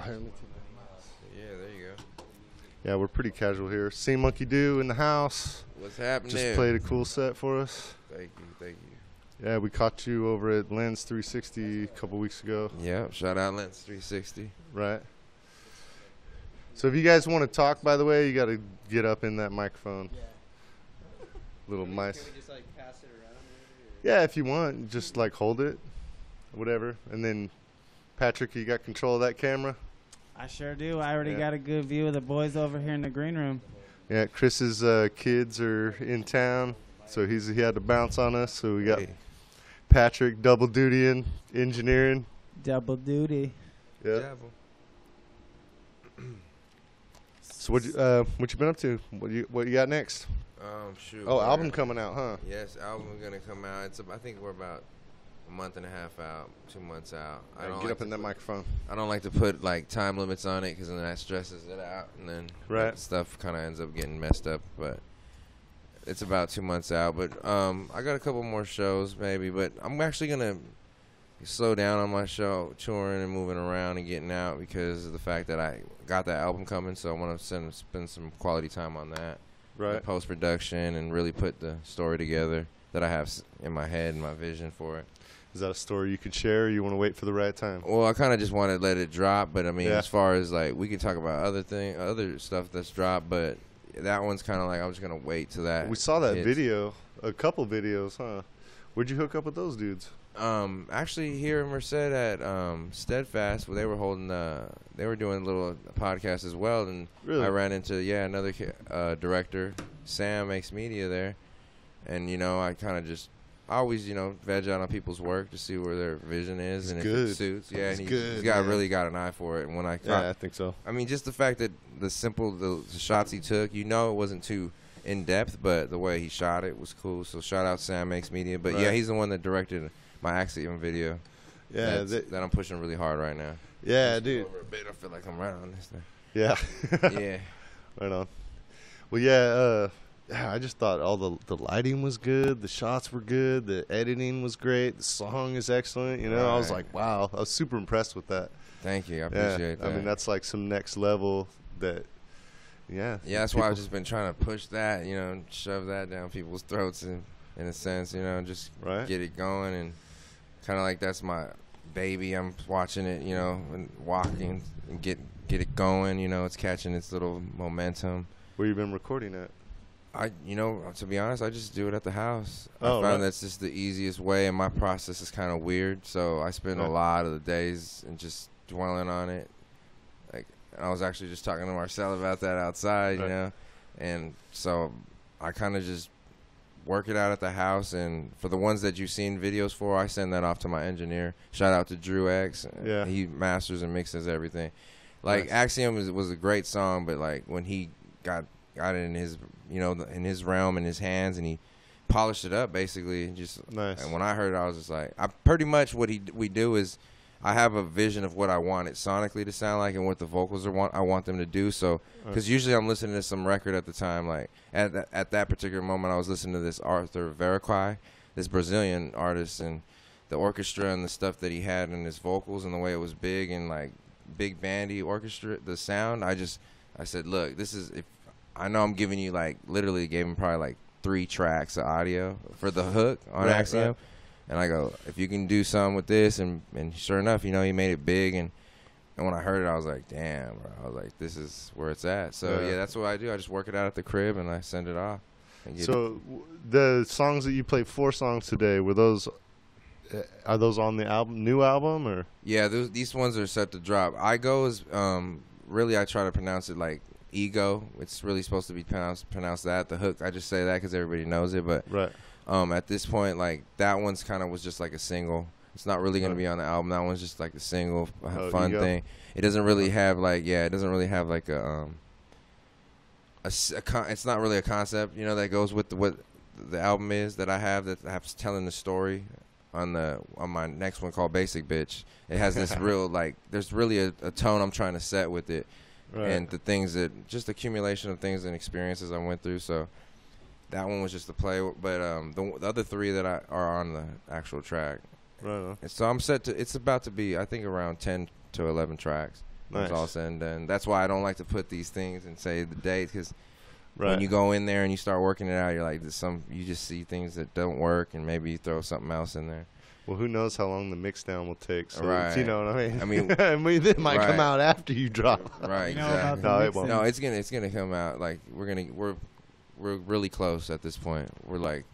here, let me take that mouse. Yeah, there you go. Yeah, we're pretty casual here. Cmonkeedo in the house. What's happening? Just played a cool set for us. Thank you, thank you. Yeah, we caught you over at Lens 360 a couple weeks ago. Yeah, shout out Lens 360. Right. So if you guys want to talk, by the way, you got to get up in that microphone. Yeah. Little mice. Can we just like pass it around? Yeah, if you want, just like hold it, whatever. And then, Patrick, you got control of that camera? I sure do. I already got a good view of the boys over here in the green room. Yeah, Chris's kids are in town, so he had to bounce on us. So we got Patrick double duty in engineering. Double duty. Yeah. So what you been up to? What you got next? Shoot. Oh, album coming out, huh? Yes, album gonna come out. I think we're about a month and a half out, 2 months out. I don't get up in that microphone. I don't like to put like time limits on it because then that stresses it out, and then stuff kind of ends up getting messed up. But it's about 2 months out. But I got a couple more shows maybe, but I'm actually gonna slow down on my show touring and moving around and getting out because of the fact that I got that album coming. So I want to spend some quality time on that. Right. Post production and really put the story together that I have in my head and my vision for it. Is that a story you could share, or you want to wait for the right time? Well, I kind of just want to let it drop, but I mean, as far as like we can talk about other stuff that's dropped, but that one's kind of like I'm just gonna wait till that. We saw that video, a couple videos, huh? Where'd you hook up with those dudes? Actually, here in Merced at Steadfast, where they were holding, they were doing a little podcast as well, and I ran into another director, Sam makes media there, and I kind of just always veg out on people's work to see where their vision is and if it suits. Yeah, and he's really got an eye for it. And when I think so. I mean, just the fact that the shots he took, it wasn't too in depth, but the way he shot it was cool. So shout out Sam makes media, but yeah, he's the one that directed my Axiom video. Yeah, that I'm pushing really hard right now. Yeah, dude. Over a bit, I feel like I'm right on this thing. Yeah. Yeah. Right on. Well, yeah. I just thought all the lighting was good, the shots were good, the editing was great, the song is excellent. I was like, wow, I was super impressed with that. Thank you. I appreciate that. I mean, that's like some next level that. Yeah. Yeah, that's why I've just been trying to push that, and shove that down people's throats in a sense, just get it going and kind of like that's my baby. I'm watching it, and walking and get it going. It's catching its little momentum. Where you been recording at? To be honest, I just do it at the house. I found that's just the easiest way, and my process is kind of weird. So I spend a lot of the days and just dwelling on it. Like, I was actually just talking to Marcel about that outside, and so I kind of just work it out at the house. And for the ones that you've seen videos for, I send that off to my engineer. Shout out to Drew X. Yeah. He masters and mixes everything. Like Axiom was a great song, but like when he got it in his in his realm, in his hands, and he polished it up basically. And when I heard it, I was just like, pretty much what we do is I have a vision of what I want it sonically to sound like and what the vocals I want them to do. So because usually I'm listening to some record at the time, like at that particular moment I was listening to this Arthur Veracruz, this Brazilian artist, and the orchestra and the stuff that he had in his vocals and the way it was big and like big bandy orchestra, the sound. I said, look, this is, if I know I'm giving you like literally gave him probably like 3 tracks of audio for the hook on Axiom. Right. And I go, if you can do something with this, and sure enough, he made it big, and when I heard it, I was like, damn, bro. I was like, this is where it's at. So yeah, that's what I do. I just work it out at the crib and I send it off. So the songs that you played, 4 songs today, are those on the new album, or? Yeah, these ones are set to drop. I go is really I try to pronounce it like ego. It's really supposed to be pronounced that. The hook, I just say that because everybody knows it, but at this point, like that one's kind of was just like a single. It's not really going to be on the album. That one's just like a single, fun thing. It doesn't really have like it doesn't really have like it's not really a concept, that goes with what the album is that I have telling the story on my next one called Basic Bitch. It has this real like there's really a tone I'm trying to set with it. And the things that just accumulation of things and experiences I went through. So that one was just to play, but the other 3 that are on the actual track. Right on. And so I'm set to. It's about to be, I think, around 10 to 11 tracks. When it's all said and done. That's why I don't like to put these things and say the date, because Right. when you go in there and you start working it out, you're like, you just see things that don't work, and maybe you throw something else in there. Well, who knows how long the mix down will take? So Right. You know what I mean? I mean, it might come out after you drop. Right. You know Exactly. about the it won't. No, it's gonna come out. Like we're really close at this point. We're like,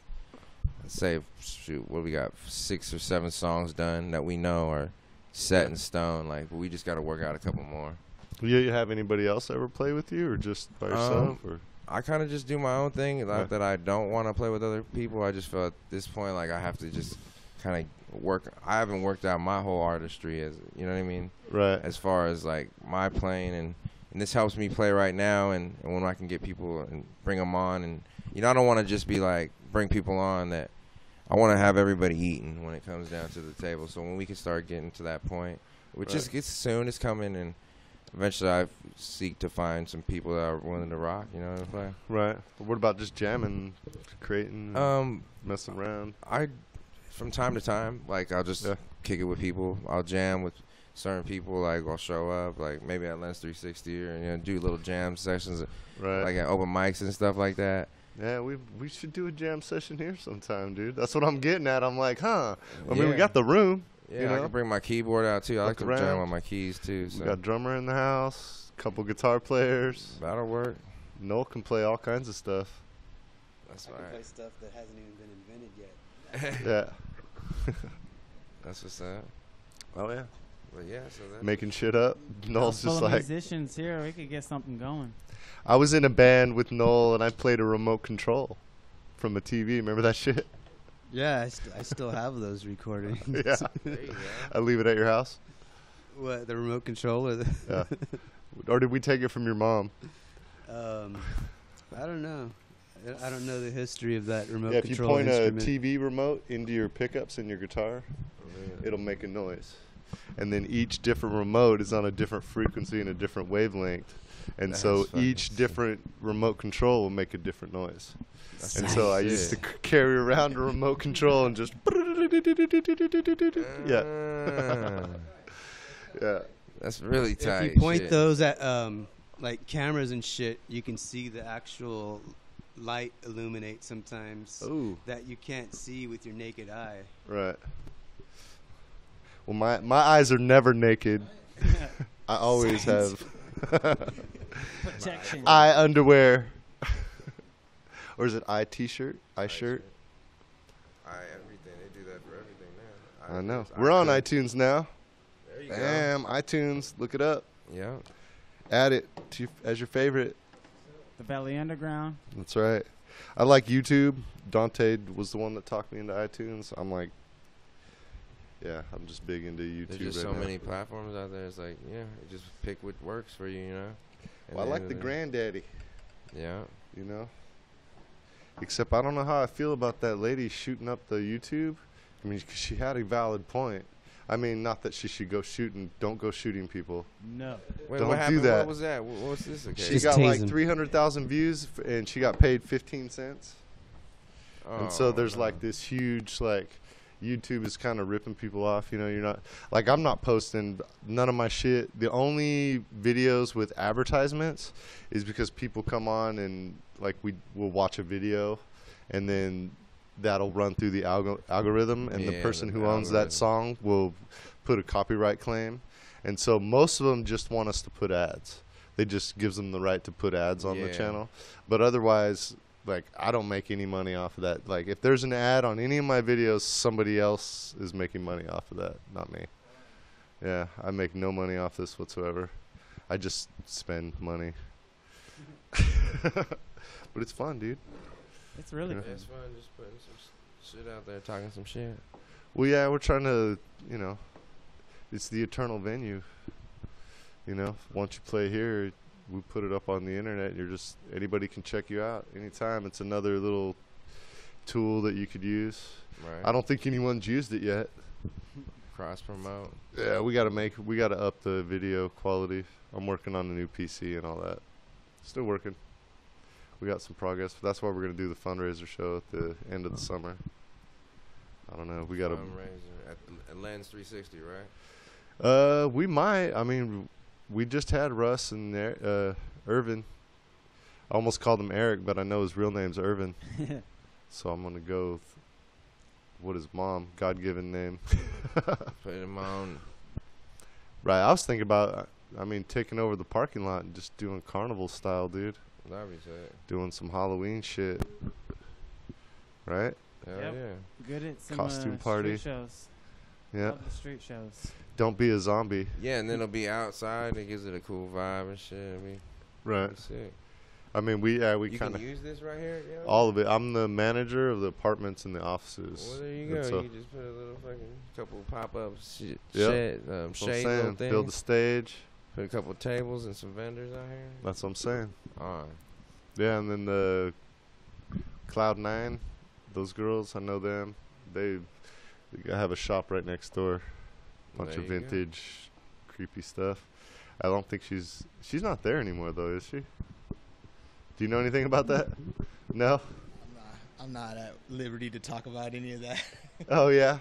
let's say, shoot, what we got, 6 or 7 songs done that we know are set in stone. Like, but we just got to work out a couple more. You have anybody else ever play with you, or just by yourself? Or I kind of just do my own thing. Not that I don't want to play with other people. I just feel at this point like I have to just kind of work. I haven't worked out my whole artistry, as you know what I mean. Right. As far as like my playing, and this helps me play right now. And when I can get people and bring them on, and I don't want to just be like bring people on that. I want to have everybody eating when it comes down to the table. So when we can start getting to that point, which is it's soon, it's coming, and eventually I seek to find some people that are willing to rock, you know what I'm saying? Right. What about just jamming, creating, messing around? From time to time, like I'll just kick it with people. I'll jam with certain people. Like I'll show up, like maybe at Lens 360, or do little jam sessions, like at open mics and stuff like that. Yeah, we should do a jam session here sometime, dude. That's what I'm getting at. I'm like, I mean, we got the room. Yeah, I can bring my keyboard out too. I like to jam on my keys too. So. We got a drummer in the house, couple guitar players. That'll work. Noel can play all kinds of stuff. That's I right. can play stuff that hasn't even been invented yet. Yeah. That's what's up. Oh yeah. But yeah, so that making shit up. Noel's just like musicians here. We could get something going. I was in a band with Noel, and I played a remote control from a TV. Remember that shit? Yeah, I still have those recordings. Yeah. there you go. I leave it at your house. What, the remote control? Or Yeah. Or did we take it from your mom? I don't know. I don't know the history of that remote Yeah, if you control point instrument. a TV remote into your pickups in your guitar, it'll make a noise. And then each different remote is on a different frequency and a different wavelength. And so each different remote control will make a different noise. And so I used to carry around a remote control and just yeah. That's really tight. If you point those at like cameras and shit, you can see the actual light illuminate sometimes that you can't see with your naked eye. Right. Well, my eyes are never naked. I always have protection. eye underwear. Or is it eye t-shirt? Eye shirt? Everything. They do that for everything now. I know. We're on iTunes now. There you Damn, iTunes. Look it up. Yeah. Add it as your favorite. The Belly Underground. That's right. I like YouTube. Dante was the one that talked me into iTunes. I'm like, yeah, I'm just big into YouTube. There's just right so now. many platforms out there. It's like, you just pick what works for you, you know? Well, I like the granddaddy. Yeah. You know? Except I don't know how I feel about that lady shooting up the YouTube. I mean, 'cause she had a valid point. I mean, not that she should go shooting. Don't go shooting people. No. Wait, Don't what do happened? that. What was that? What was this occasion? She got like 300,000 views, and she got paid 15 cents. And so there's like this huge, like, YouTube is kind of ripping people off. You know, you're not, like, I'm not posting none of my shit. The only videos with advertisements is because people come on and, like, we'll watch a video, and then that'll run through the algorithm, and the person who owns that song will put a copyright claim. And so most of them just want us to put ads. They just gives them the right to put ads on the channel. But otherwise, like, I don't make any money off of that. Like, if there's an ad on any of my videos, somebody else is making money off of that, not me. Yeah, I make no money off this whatsoever. I just spend money. But it's fun, dude. It's really fun. It's fun just putting some shit out there, talking some shit. Well, yeah, we're trying to, it's the eternal venue. Once you play here, we put it up on the internet. Anybody can check you out anytime. It's another little tool that you could use. Right. I don't think anyone's used it yet. Cross promote. Yeah, we gotta up the video quality. I'm working on a new PC and all that. Still working. We got some progress. But that's why we're gonna do the fundraiser show at the end of the summer. I don't know. We gotta fundraiser at Lens 360, right? We might. I mean, we just had Russ and Irvin. I almost called him Eric, but I know his real name's Irvin. So I'm gonna go with what his mom, God-given name. Put him on. Right. I was thinking about, taking over the parking lot and just doing carnival style, dude. That'd be sick. Doing some Halloween shit. Right? Hell Yep. yeah. Good at some Costume party. street shows. Yeah. Love the street shows. Don't be a zombie. Yeah, and then it'll be outside. It gives it a cool vibe and shit. I mean, Right. sick. We You kind can of use this right here. Yo? all of it. I'm the manager of the apartments and the offices. Well, there you And go. so You just put a little fucking couple pop-up shit, Yep. shade, that's what I'm shade little saying. things. Build the stage. Put a couple tables and some vendors out here. That's what I'm saying. On. Yeah, and then the Cloud9, those girls, I know them. They have a shop right next door. Bunch There of you go. vintage, creepy stuff. I don't think she's not there anymore though, is she? Do you know anything about that? No? I'm not at liberty to talk about any of that. Oh yeah?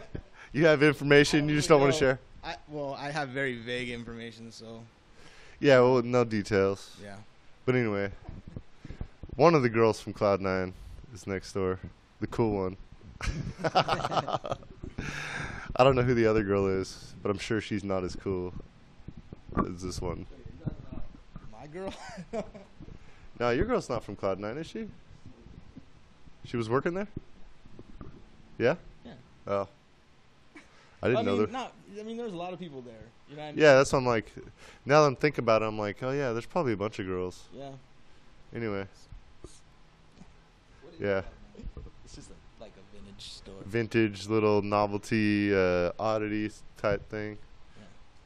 You have information you just don't want to share? I have very vague information, so Yeah, well, no details. yeah. But anyway, one of the girls from Cloud9 is next door. The cool one. I don't know who the other girl is, but I'm sure she's not as cool as this one. My girl? No, your girl's not from Cloud9, is she? She was working there? Yeah? Yeah. Oh. I didn't know that. There's a lot of people there. You know what I mean? Yeah, that's what I'm like. Now that I'm thinking about it, I'm like, oh yeah, there's probably a bunch of girls. Yeah. Anyway. Yeah. It's just like a vintage store. Vintage little novelty oddity type thing.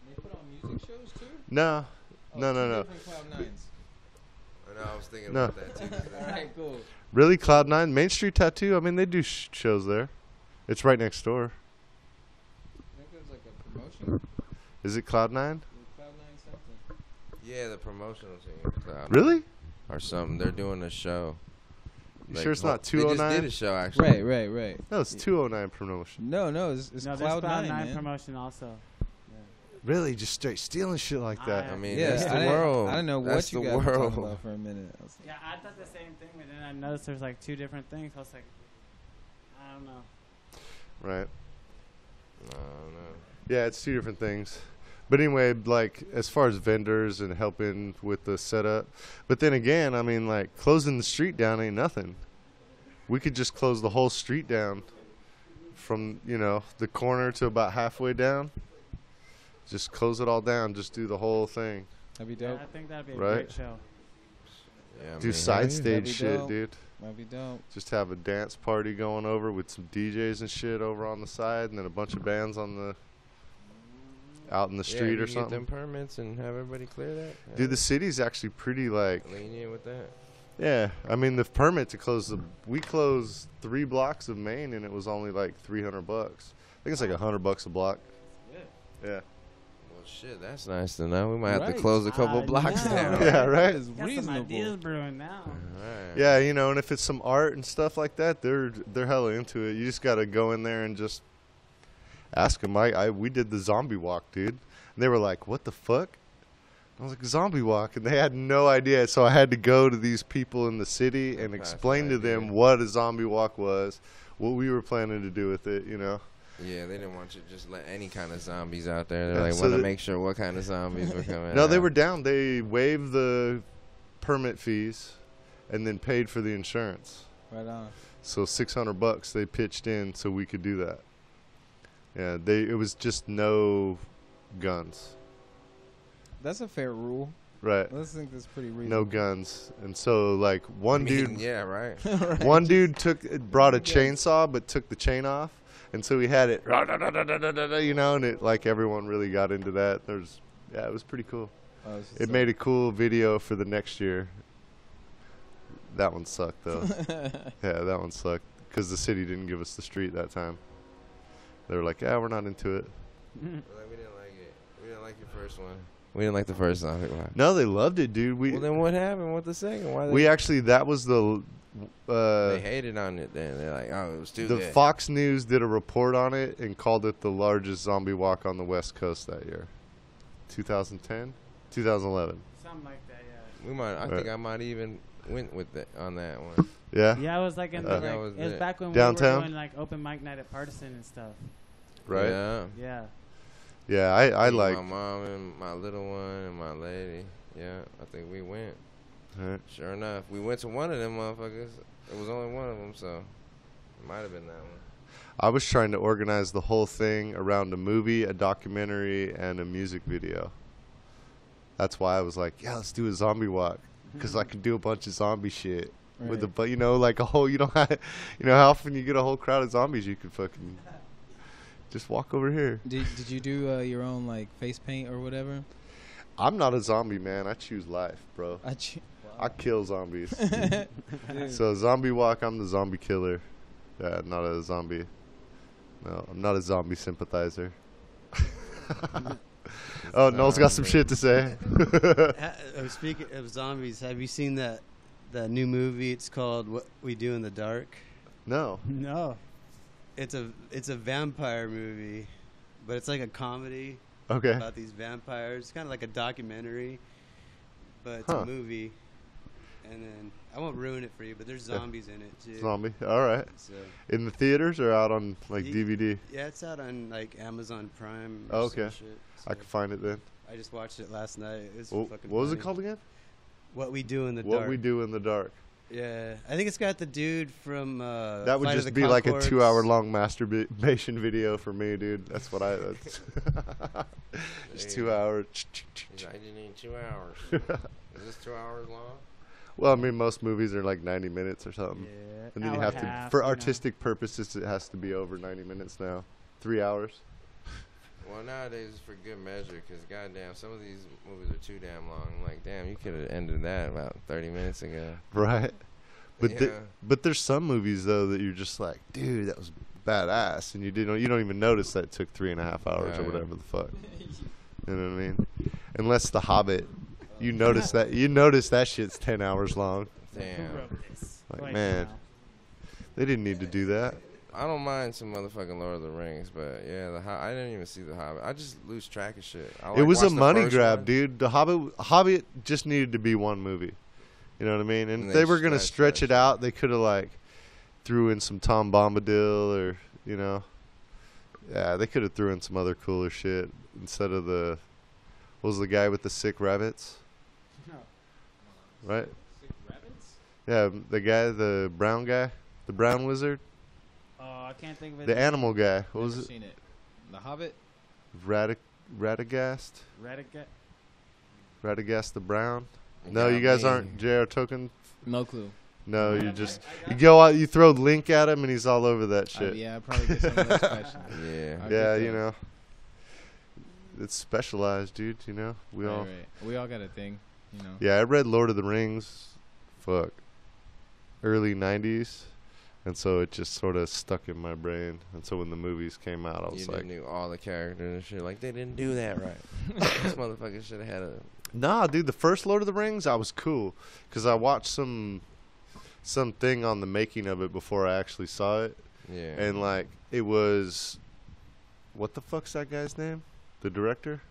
They put on music shows too? No. No. I was thinking No. about that too. Alright, cool. Really? Cloud9? Main Street Tattoo? They do shows there. It's right next door. I think there's like a promotion. Is it Cloud9? Cloud9 something. Yeah, the promotional team. Cloud9. Really? Or something. They're doing a show. You sure it's not They just 209? did a show actually. Right. No, it's 209 promotion. No, it's No, there's Cloud9, Cloud9 man. promotion also. Really? Just straight stealing shit like that? I mean, Yeah, that's the I didn't- world. I don't know That's what you the guys were world. talking about for a minute. I was like, Yeah, I thought the same thing, but then I noticed there's like two different things. I was like, I don't know. Right. No. Yeah, it's two different things. But anyway, like, as far as vendors and helping with the setup. But then again, closing the street down ain't nothing. We could just close the whole street down from, the corner to about halfway down. Just close it all down. Just do the whole thing. that'd be Yeah, dope. I think that'd be a Right. great show. Yeah, Do man. side that'd stage be shit, dope. dude. That'd be dope. Just have a dance party going over with some DJs and shit over on the side, and then a bunch of bands out in the street you or can get something. them permits and have everybody clear that. Dude, the city's actually pretty lenient with that. yeah. The permit to close we closed 3 blocks of Main, and it was only like $300. I think it's like $100 a block. Yeah. Well, shit, that's nice to know. We might have Right. to close a couple I blocks know. down. Yeah, right. It's Got some reasonable. ideas brewing now. Alright. Yeah, and if it's some art and stuff like that, they're hella into it. You just gotta go in there and just ask them. We did the zombie walk, dude. And they were like, "What the fuck?" I was like, "Zombie walk," and they had no idea. So I had to go to these people in the city and Pass explain the to them idea. what a zombie walk was, what we were planning to do with it. Yeah, they didn't want you to just let any kind of zombies out there. They're Yeah, like, so want to the- make sure what kind of zombies were coming No, they out. were down. They waived the permit fees, and then paid for the insurance. Right on. So $600 they pitched in so we could do that. Yeah, it was just no guns. That's a fair rule. Right. Let's think that's pretty No reasonable. guns. And so like one dude Yeah, right. one dude brought a chainsaw but took the chain off, and so he had it and it like everyone really got into that. It was pretty cool. It made a cool video for the next year. That one sucked though. Yeah, that one sucked because the city didn't give us the street that time. They were like, "Yeah, we're not into it." We didn't like it. We didn't like your first one. We didn't like the first zombie walk. No, they loved it, dude. Well, then what happened with the second? Why We actually, that was the they hated on it then. They're like, oh, it was too the good. Fox News did a report on it and called it the largest zombie walk on the West Coast that year, 2010. 2011. Something like that, yeah. We might. I think I might even went with that on that one. Yeah. Yeah, it was like in the, like, it was back when downtown? we were doing like open mic night at Partisan and stuff. Right. Yeah. Yeah. Yeah, I like my mom and my little one and my lady. Yeah, I think we went. Right. Sure enough, we went to one of them motherfuckers. It was only one of them, so it might have been that one. I was trying to organize the whole thing around a movie, a documentary, and a music video. That's why I was like, yeah, let's do a zombie walk, because I can do a bunch of zombie shit with the, you know, like a whole, you know, how often you get a whole crowd of zombies, you could fucking just walk over here. Did you do your own like face paint or whatever? I'm not a zombie, man. I choose life, bro. I kill zombies. So zombie walk, I'm the zombie killer. Yeah, not a zombie. No, I'm not a zombie sympathizer. Oh, Noel's got some shit to say. Speaking of zombies, have you seen that new movie? It's called What We Do in the Dark. No. No. It's a vampire movie, but it's like a comedy. Okay. About these vampires. It's kind of like a documentary, but it's a movie. And then I won't ruin it for you, but there's zombies in it too. Zombie. All right. So, in the theaters or out on like DVD? Yeah, it's out on like Amazon Prime. Oh, okay. Some shit, so I can find it then. I just watched it last night. It was fucking. What was it funny. called again? What We Do in the Dark. What We Do in the Dark. Yeah, I think it's got the dude from. That would Flight of just the be like a Conchords. 2-hour-long masturbation video for me, dude. That's what That's just 2 hours. I didn't need 2 hours. Is this 2 hours long? Well, I mean, most movies are like 90 minutes or something. Yeah. And then you have to, for artistic purposes, it has to be over 90 minutes now. 3 hours. Well, nowadays it's for good measure, because goddamn, some of these movies are too damn long. I'm like, damn, you could have ended that about 30 minutes ago. Right. But yeah. But there's some movies though that you're just like, dude, that was badass, and you don't even notice that it took 3.5 hours or whatever the fuck. You know what I mean? Unless The Hobbit, you notice that shit's 10 hours long. Damn. Like, man, they didn't need to do that. I don't mind some motherfucking Lord of the Rings, but yeah, I didn't even see The Hobbit. I just lose track of shit. It was a money grab, dude. The Hobbit just needed to be one movie. You know what I mean? And if they were gonna stretch it out, they could have like threw in some Tom Bombadil or they could have threw in some other cooler shit instead of what was the guy with the sick rabbits? No. Right? Sick rabbits? Yeah, the brown guy, the brown wizard. Oh, I can't think of it. The animal guy. What was Never it? Seen it. The Hobbit. Radagast. Radagast the Brown. No, you guys aren't J.R. Tolkien. No clue. No, you just you go out, you throw Link at him, and he's all over that shit. Yeah, I probably get some of those questions. Yeah, you know, it's specialized, dude. You know, we all got a thing. You know. Yeah, I read Lord of the Rings, early '90s. And so it just sort of stuck in my brain. And so when the movies came out, I was like... You knew all the characters and shit. Like, they didn't do that right. This motherfucker should have had a... Nah, dude, the first Lord of the Rings, I was cool. Because I watched some thing on the making of it before I actually saw it. Yeah. And, like, it was... What the fuck's that guy's name? The director?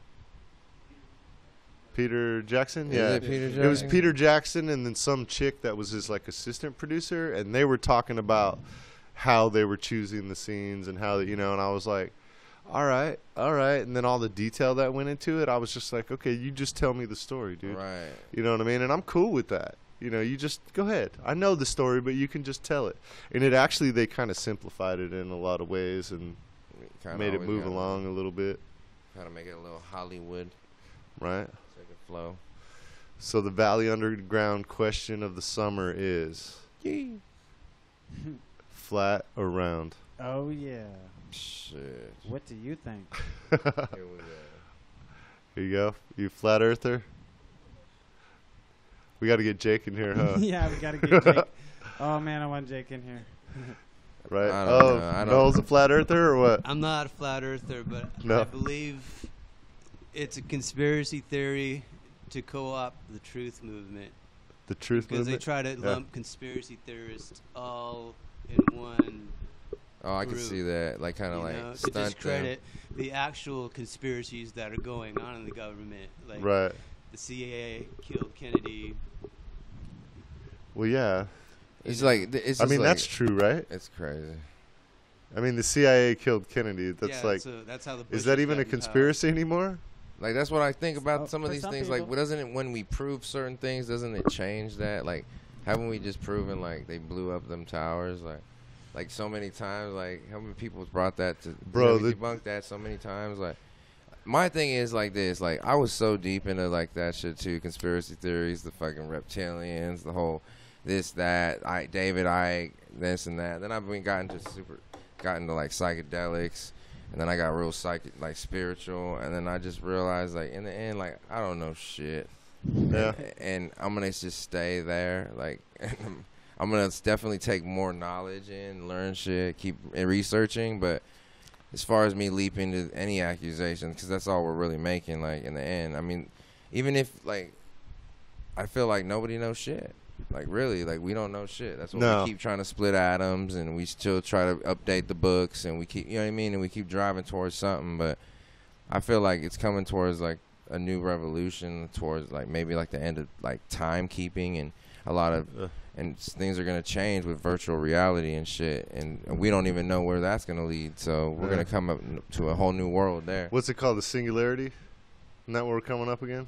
Peter Jackson? Yeah, Peter Jackson? It was Peter Jackson and then some chick that was his like assistant producer, and they were talking about how they were choosing the scenes and how and I was like, all right, and then all the detail that went into it, I was just like, okay, you just tell me the story, dude. Right. You know what I mean? And I'm cool with that. You just go ahead. I know the story, but you can just tell it. And it actually, they kind of simplified it in a lot of ways and made it move along a little bit. Kind of make it a little Hollywood. Right. Flow. So the Valley Underground question of the summer is flat or round? Oh yeah. Shit. What do you think? Here we go. Here you go. You flat earther? We got to get Jake in here, huh? Yeah, we got to get Jake. Oh man, I want Jake in here. Right. I don't know. Noel's a flat earther or what? I'm not a flat earther, but No. I believe it's a conspiracy theory to co-opt the truth movement. The truth movement? Because they try to lump conspiracy theorists all in one Oh, I group, can see that. Like, kind of like to stunt discredit the actual conspiracies that are going on in the government. Like, right. the CIA killed Kennedy. Well, yeah. It's like it's. I mean, like, that's true, right? It's crazy. I mean, the CIA killed Kennedy. That's yeah, like. so that's how the is that Bushes even got a in conspiracy anymore? Like that's what I think about some of for these some things. Like, people. doesn't it when we prove certain things, doesn't it change that? Like, haven't we just proven like they blew up them towers? Like so many times. Like how many people brought that to debunked that so many times? Like. My thing is like this, like I was so deep into like that shit too, conspiracy theories, the fucking reptilians, the whole this, that, David Icke, this and that. Then I've gotten to like psychedelics, and then I got real like spiritual, and then I just realized like in the end, like I don't know shit. Yeah. And I'm gonna just stay there, like I'm gonna definitely take more knowledge in, learn shit, keep researching, but as far as me leaping to any accusations, because that's all we're really making, like, in the end. I mean, even if, like, I feel like nobody knows shit. Like, really, like, we don't know shit. That's why we keep trying to split atoms, and we still try to update the books, and we keep, you know what I mean? And we keep driving towards something, but I feel like it's coming towards, like, a new revolution, towards, like, maybe, like, the end of, like, timekeeping, and a lot of... and things are going to change with virtual reality and shit, and we don't even know where that's going to lead, so we're going to come up to a whole new world there. What's it called, the singularity? Isn't that what we're coming up again?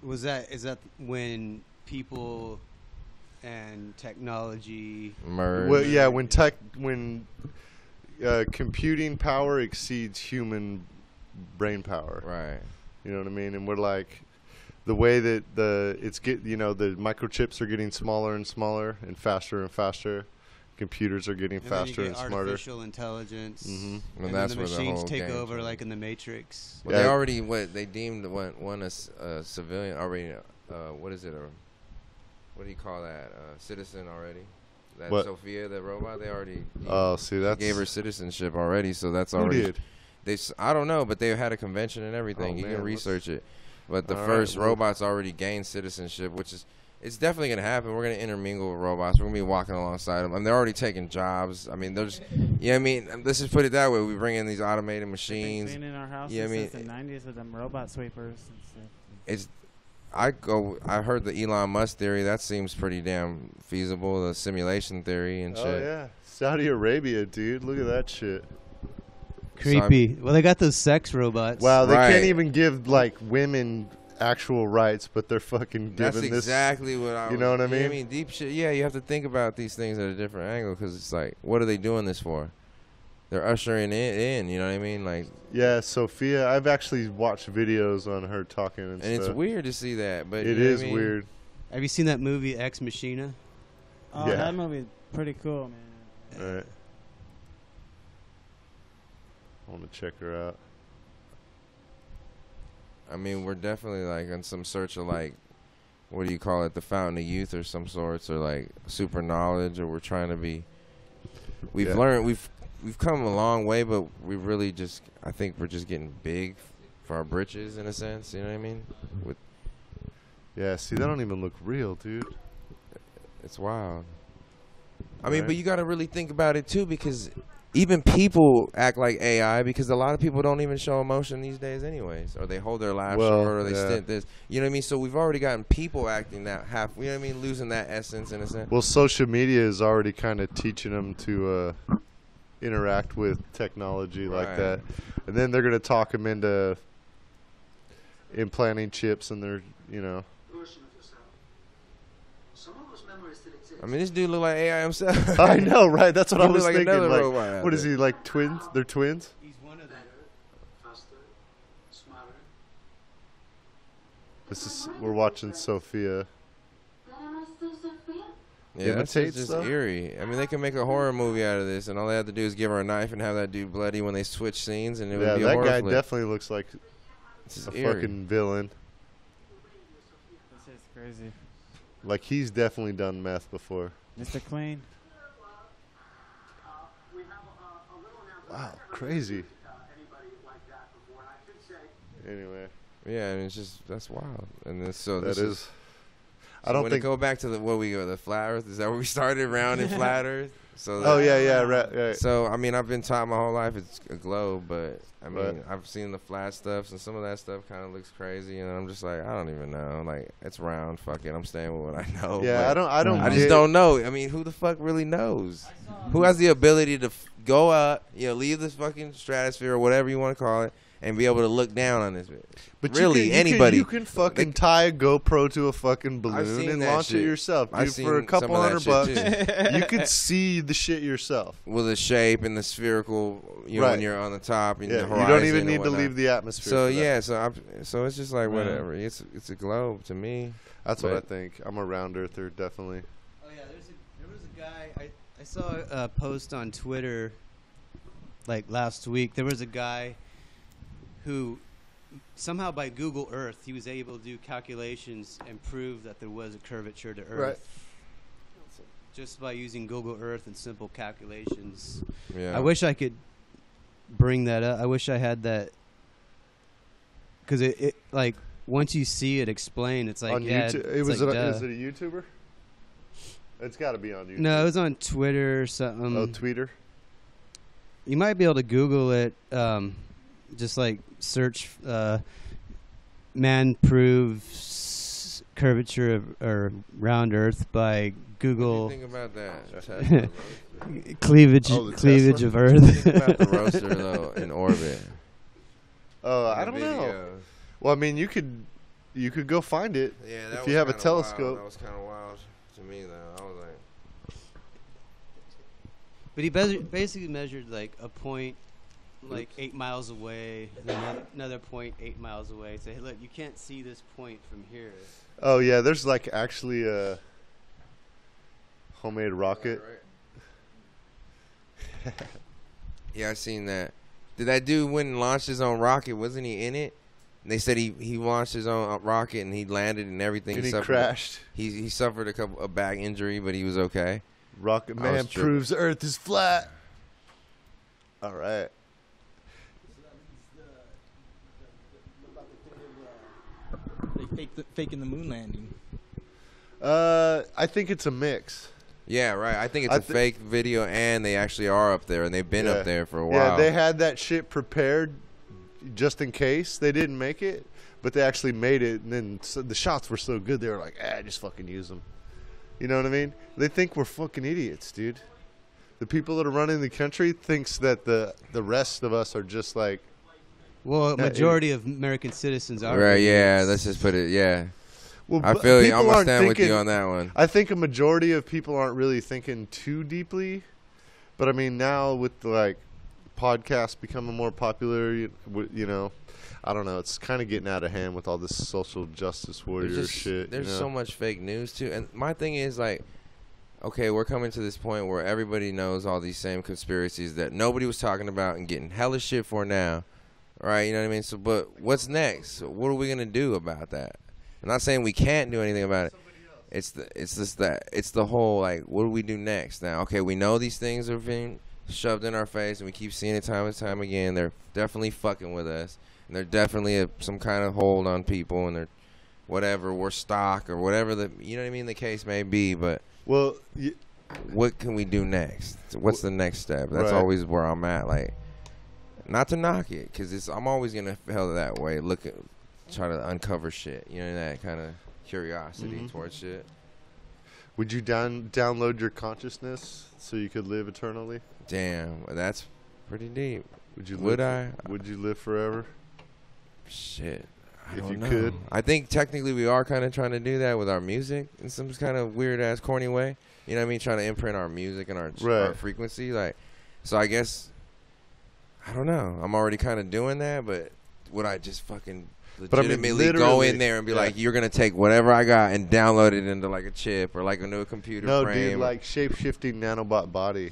Is that when people and technology merge? Well, yeah, when computing power exceeds human brain power. Right. You know what I mean? And we're like... the way that the microchips are getting smaller and smaller and faster, computers are getting faster and smarter. Artificial intelligence, mm-hmm. And that's then the where machines take over, like in the Matrix. Well, they already they deemed one a civilian already. What is it? What do you call that? Citizen already. That Sophia, the robot, they already. Gave her citizenship already, so that's already. Who did? I don't know, but they had a convention and everything. You can research it. But the first robots already gained citizenship, which is, it's definitely going to happen. We're going to intermingle with robots. We're going to be walking alongside them. And they're already taking jobs. I mean, there's, I mean, let's just put it that way. We bring in these automated machines. They've been in our houses since the 90s with them robot sweepers and stuff. I heard the Elon Musk theory. That seems pretty damn feasible, the simulation theory and shit. Oh, yeah. Saudi Arabia, dude. Look at that shit. Creepy. Well, they got those sex robots. Wow, they can't even give like women actual rights, but they're fucking giving this. That's exactly what I. You know what I mean? I mean, deep shit. Yeah, you have to think about these things at a different angle because it's like, what are they doing this for? They're ushering it in. You know what I mean? Like. Yeah, Sophia. I've actually watched videos on her talking and stuff. And it's weird to see that, but it is weird. Have you seen that movie Ex Machina? Oh, yeah. That movie is pretty cool, man. All right. I want to check her out. I mean, we're definitely like on some search of like, what do you call it, the fountain of youth or some sorts, or like super knowledge, or we're trying to be. We've learned, we've come a long way, but we really just, I think we're just getting big for our britches in a sense. You know what I mean? See, that don't even look real, dude. It's wild. I mean, but you got to really think about it too, because. Even people act like AI because a lot of people don't even show emotion these days anyways. Or they hold their laugh short or they stint this. You know what I mean? So we've already gotten people acting that half, you know what I mean? Losing that essence in a sense. Well, social media is already kind of teaching them to interact with technology like that. And then they're going to talk them into implanting chips in their, you know. I mean, this dude look like AI himself. I know, right? That's what I was like thinking. Like, robot what is he, like twins? They're twins? He's one of them. Faster, smarter. We're watching Sophia. Yeah, that's just eerie. I mean, they can make a horror movie out of this, and all they have to do is give her a knife and have that dude bloody when they switch scenes, and it would be a horror that guy flick. definitely looks like a fucking villain. This is crazy. Like, he's definitely done meth before. Mr. Clean. Wow, crazy. Anyway. Yeah, and it's just, that's wild. And so that is. I don't think. Go back to the flat Earth. Is that where we started around in flat Earth? So oh yeah, right. So I mean, I've been taught my whole life it's a globe, but I mean, I've seen the flat stuff, and some of that stuff kind of looks crazy, and I'm just like, I don't even know. Like, it's round. Fuck it, I'm staying with what I know. Yeah, I just don't know. I mean, who the fuck really knows? Who has the ability to go up, leave this fucking stratosphere or whatever you want to call it, and be able to look down on this bitch? But really, anybody. You can fucking tie a GoPro to a fucking balloon and launch it yourself, dude. For a couple $100, you could see the shit yourself. With the shape and the spherical, when you're on the top and the horizon. You don't even need to leave the atmosphere. So so it's just like whatever. It's a globe to me. That's what I think. I'm a round earther, definitely. Oh yeah, there was a guy I saw a post on Twitter like last week. There was a guy who somehow by Google Earth he was able to do calculations and prove that there was a curvature to Earth. Right. Just by using Google Earth and simple calculations. Yeah. I wish I could bring that up. I wish I had that, because it like once you see it explained, it's like on YouTube. Is it a YouTuber? It's got to be on YouTube. No, it was on Twitter or something. Oh, Twitter. You might be able to Google it. Just like search man proves curvature or round Earth by Google. What do you think about that? cleavage of Earth. What do you think about the roaster though in orbit? I don't know. Well, I mean, you could go find it if you have a telescope. That was kind of wild to me, though. I was like, but he basically measured like a point, like 8 miles away, and then another point 8 miles away. So hey, look, you can't see this point from here. Oh yeah, there's like actually a homemade rocket. Right. Yeah, I seen that. Did that dude went and launched his own rocket? Wasn't he in it? And they said he launched his own rocket and he landed and everything. And he crashed. He suffered a back injury, but he was okay. Rocket Man proves Earth is flat. All right. They faking the moon landing. I think it's a mix. Yeah, right. I think it's a fake video, and they actually are up there, and they've been up there for a while. Yeah, they had that shit prepared just in case they didn't make it, but they actually made it, and then the shots were so good, they were like, just fucking use them. You know what I mean? They think we're fucking idiots, dude. The people that are running the country thinks that the rest of us are just like... Well, a majority of American citizens are. Right, yeah, let's just put it, yeah. Well, I feel you. I'm going to stand with you on that one. I think a majority of people aren't really thinking too deeply. But, I mean, now with, like, podcasts becoming more popular, you know, I don't know. It's kind of getting out of hand with all this social justice warrior shit. There's so much fake news, too. And my thing is, like, okay, we're coming to this point where everybody knows all these same conspiracies that nobody was talking about and getting hella shit for now. Right? You know what I mean? So, but what's next? What are we going to do about that? I'm not saying we can't do anything about it. It's the whole, like, what do we do next now? Okay, we know these things are being shoved in our face, and we keep seeing it time and time again. They're definitely fucking with us, and they're definitely some kind of hold on people, and they're whatever, we're stock or whatever you know what I mean, the case may be. But what can we do next? What's the next step? That's always where I'm at. Like, not to knock it, because I'm always gonna feel that way. Try to uncover shit, you know, that kind of curiosity towards shit. Would you download your consciousness so you could live eternally? Damn, that's pretty deep. Would you live forever? Shit, I don't know. Could. I think technically we are kind of trying to do that with our music in some kind of weird ass corny way. You know what I mean? Trying to imprint our music and our frequency, like. So I guess I don't know. I'm already kind of doing that, but would I just fucking legitimately go in there and be like, you're gonna take whatever I got and download it into like a chip or like into a computer frame? No, dude, like shape-shifting nanobot body.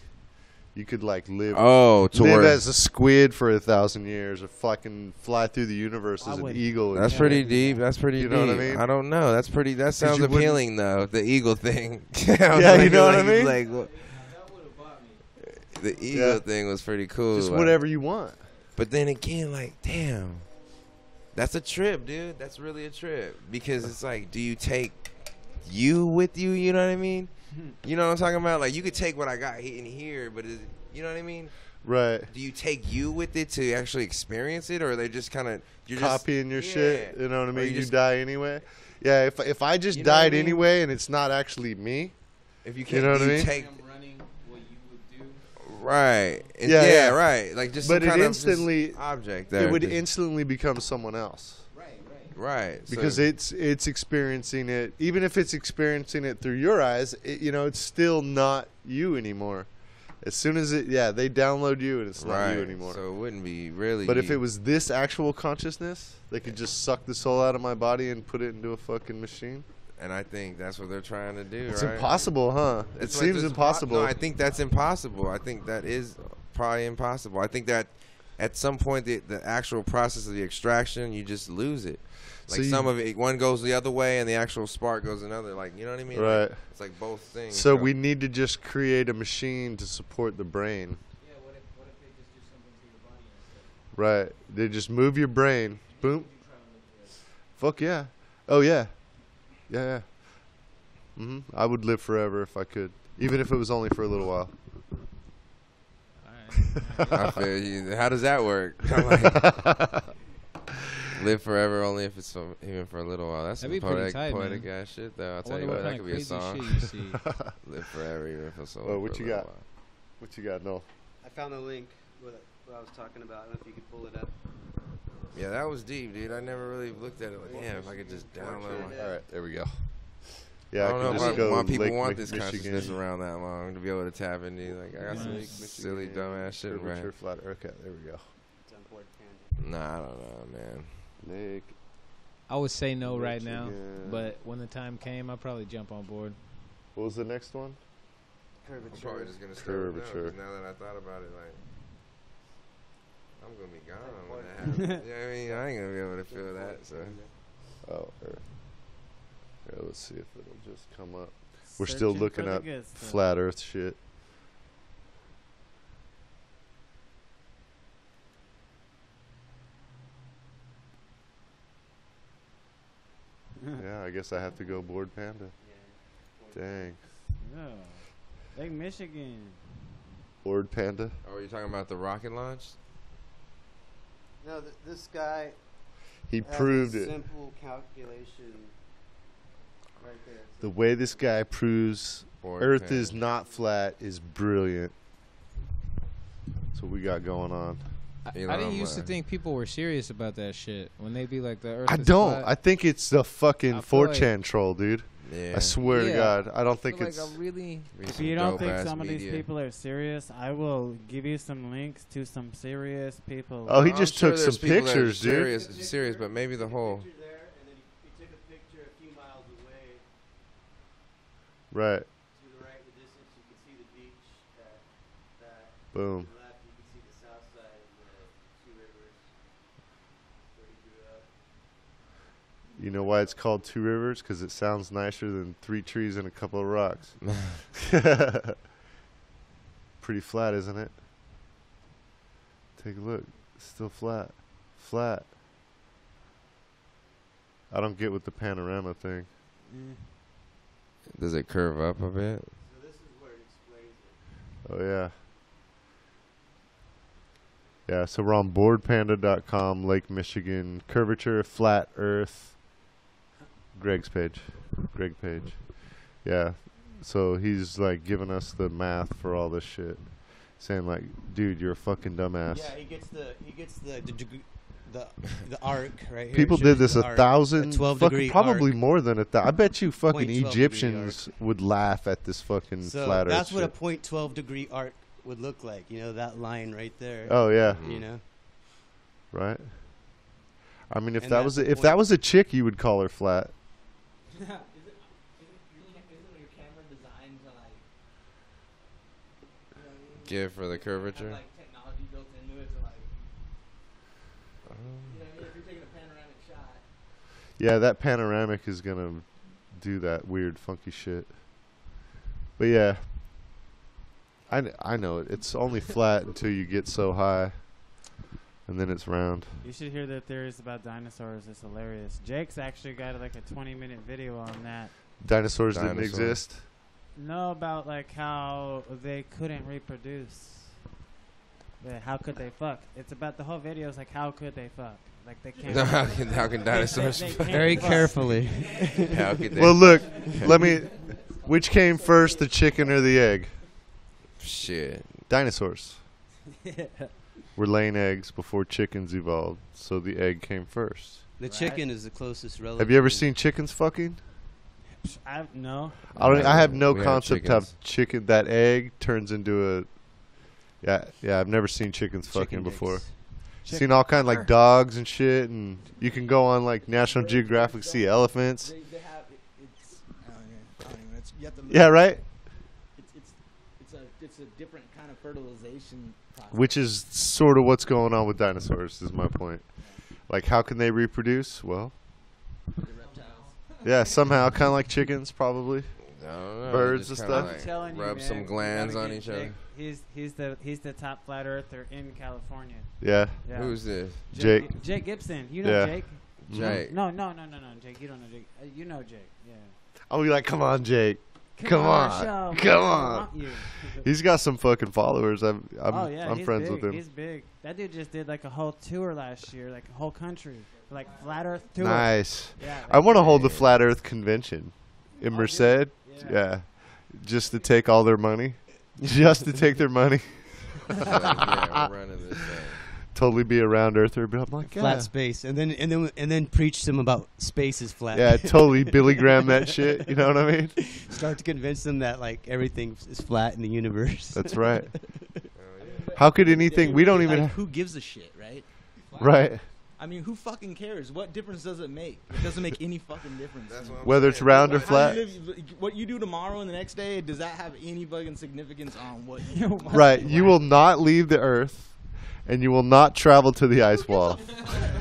You could like live as a squid for 1,000 years, or fucking fly through the universe as an eagle. That's pretty deep. That's pretty deep. You know what I mean? I don't know. That sounds appealing though. The eagle thing. Yeah, you know what I mean? Like, the eagle thing was pretty cool. Just whatever you want. But then again, like, damn. That's a trip, dude. That's really a trip. Because it's like, do you take you with you? You know what I mean? You know what I'm talking about? Like, you could take what I got in here, but you know what I mean? Right. Do you take you with it to actually experience it, or are they just kind of copying your shit? You know what I mean? You die anyway. Yeah. If I just You know what I died mean? anyway, and it's not actually me. If you You can't, know what I you mean? take running what you would do. right. Yeah. Right. Like just But some it kind instantly of just object there. it would instantly become someone else. right. Because So, it's experiencing it, even if it's experiencing it through your eyes, it's still not you anymore. As soon as they download you and it's not right. you anymore. So it wouldn't be really. But if it was this actual consciousness, they could just suck the soul out of my body and put it into a fucking machine. and I think that's what they're trying to do. It's right? impossible, huh? It It's seems it's impossible. No, I think that's impossible. I think that is probably impossible. I think that at some point the actual process of the extraction, you just lose it. Like So some of it, one goes the other way, and the actual spark goes another. Like, you know what I mean? Right. Like, it's like both things. So we need to just create a machine to support the brain. Yeah, what if they just do something to your body instead? Right. They just move your brain. Boom. Fuck yeah. Oh yeah. Yeah. I would live forever if I could, even if it was only for a little while. I feel you. How does that work? I'm like, live forever only if it's even for a little while. That's That'd some be pretty tight, poetic man. ass shit, though. I'll I tell you wonder what, what that kind could of be a crazy song. shit you see. Live forever even if it's only Oh, for what a you little got? while. What you got, Noel? I found the link what I was talking about. I don't know if you could pull it up. Yeah, that was deep, dude. I never really looked at it like, damn, if I could just download my... All right, there we go. Yeah, I don't could know just if go why people Lake want this Michigan, consciousness around that long to be able to tap into. Like, I got some silly, dumbass shit, Curvature, right? flat. Okay, there we go. It's on board Panda. Nah, I don't know, man. Lake. I would say no right now, Michigan. but when the time came, I'd probably jump on board. What was the next one? I'm probably just gonna start Curvature. with now that I thought about it, like, I'm gonna be gone when that happens. Yeah, I mean, I ain't gonna be able to feel that. So Oh, Earth. Yeah, let's see if it'll just come up. We're still Searching looking for the up good stuff. flat Earth shit. Yeah, I guess I have to go board Panda. Dang. Yeah. Lake Michigan. Board Panda. oh, you're talking about the rocket launch? No, this guy He has proved a it. simple calculation right there. The way this guy proves Board Earth Panda. is not flat is brilliant. That's what we got going on. I Elon didn't used to Musk. think people were serious about that shit. When they be like, the Earth I is don't. flat. I think it's the fucking I feel like- 4chan troll, dude. Yeah. I swear to Yeah. God. I don't I feel think like it's. I'm really... Be If some you don't think dope-ass some of these media. people are serious, I will give you some links to some serious people. Oh, he I'm just sure took there's some people that are pictures, dude. serious, but maybe the whole. Picture there, and then he took a picture a few miles away. Right. To the right, the distance, you can see the beach. That Boom. to the left, you can see the south side of the two rivers where he grew up. You know why it's called Two Rivers? Because it sounds nicer than three trees and a couple of rocks. Pretty flat, isn't it? Take a look. It's still flat. Flat. I don't get with the panorama thing. Does it curve up a bit? So this is where it explains it. Oh, yeah. Yeah, so we're on boardpanda.com, Lake Michigan, curvature, flat earth. Greg's page. Greg page. Yeah. So he's like giving us the math for all this shit. Saying like, dude, you're a fucking dumbass. Yeah, he gets the arc right here. People It did shows this the a arc, thousand, 12 fucking, degree probably arc. more than I bet you fucking 0.12 degree Egyptians would laugh at this fucking So flat earth that's what a shit. 0.12 degree arc would look like. You know, that line right there. Oh yeah, You know? right. I mean, if And that that's was the if that was a chick, you would call her flat. Isn't your camera designed to like, you know what I mean? Give for the curvature. Have like technology built into it to like, you know what I mean? If you're taking a panoramic shot. Yeah, that panoramic is gonna do that weird, funky shit. But yeah, I know it. It's only flat until you get so high, and then it's round. You should hear the theories about dinosaurs. It's hilarious. Jake's actually got like a 20-minute video on that. Dinosaurs didn't Dinosaurs. exist. know about like how they couldn't reproduce. How could they fuck? It's about the whole video is like how could they fuck? Like they can't. how can dinosaurs they fuck? Very carefully. How could they Well, look, which came first, the chicken or the egg? Shit. Dinosaurs were laying eggs before chickens evolved, so the egg came first. The chicken is the closest relative. Have you ever seen chickens fucking? No. I have no We have concept how chickens. chicken that egg turns into a. Yeah. I've never seen chickens fucking Chicken before. dicks. Seen all kind of like dogs and shit, and you can go on like National Geographic, see elephants. They have it's I don't even, it's, you have to look Yeah, right. it's a different kind of fertilization process. Which is sort of what's going on with dinosaurs, is my point. Like, how can they reproduce? Well, The reptiles. yeah, somehow, kind of like chickens, probably. I don't know. Birds Just and kinda stuff. I'm telling you, rub man, some you glands gotta on get each other. Jake. He's the top flat earther in California. Yeah. Yeah. Who's this? Jake. Jake Gibson. You know Yeah. Jake? Jake. No, Jake. You don't know Jake. You know Jake. Yeah. I'll be like, come on, Jake. Come our on. show, Come man. on. I want you. He's got some fucking followers. I'm Oh yeah, he's friends big. with him. He's big. That dude just did like a whole tour last year, like a whole country, like flat Earth tour. Nice. Yeah. I want to hold the Flat Earth Convention in Oh, Merced. yeah. Yeah. Just to take all their money. Just to take their money. Like, yeah, we're running this thing. Totally be a round earther, but I'm like, yeah. Flat space, and then preach them about space is flat. Yeah, totally Billy Graham that shit. You know what I mean? Start to convince them that like everything is flat in the universe. That's right. How could anything? We don't even. Like, who gives a shit, right? Right. I mean, who fucking cares? What difference does it make? It doesn't make any fucking difference. That's what I'm Whether it's saying. round or How flat. you live, what you do tomorrow and the next day, does that have any fucking significance on what you do? Right. You will not leave the Earth, and you will not travel to the ice wall.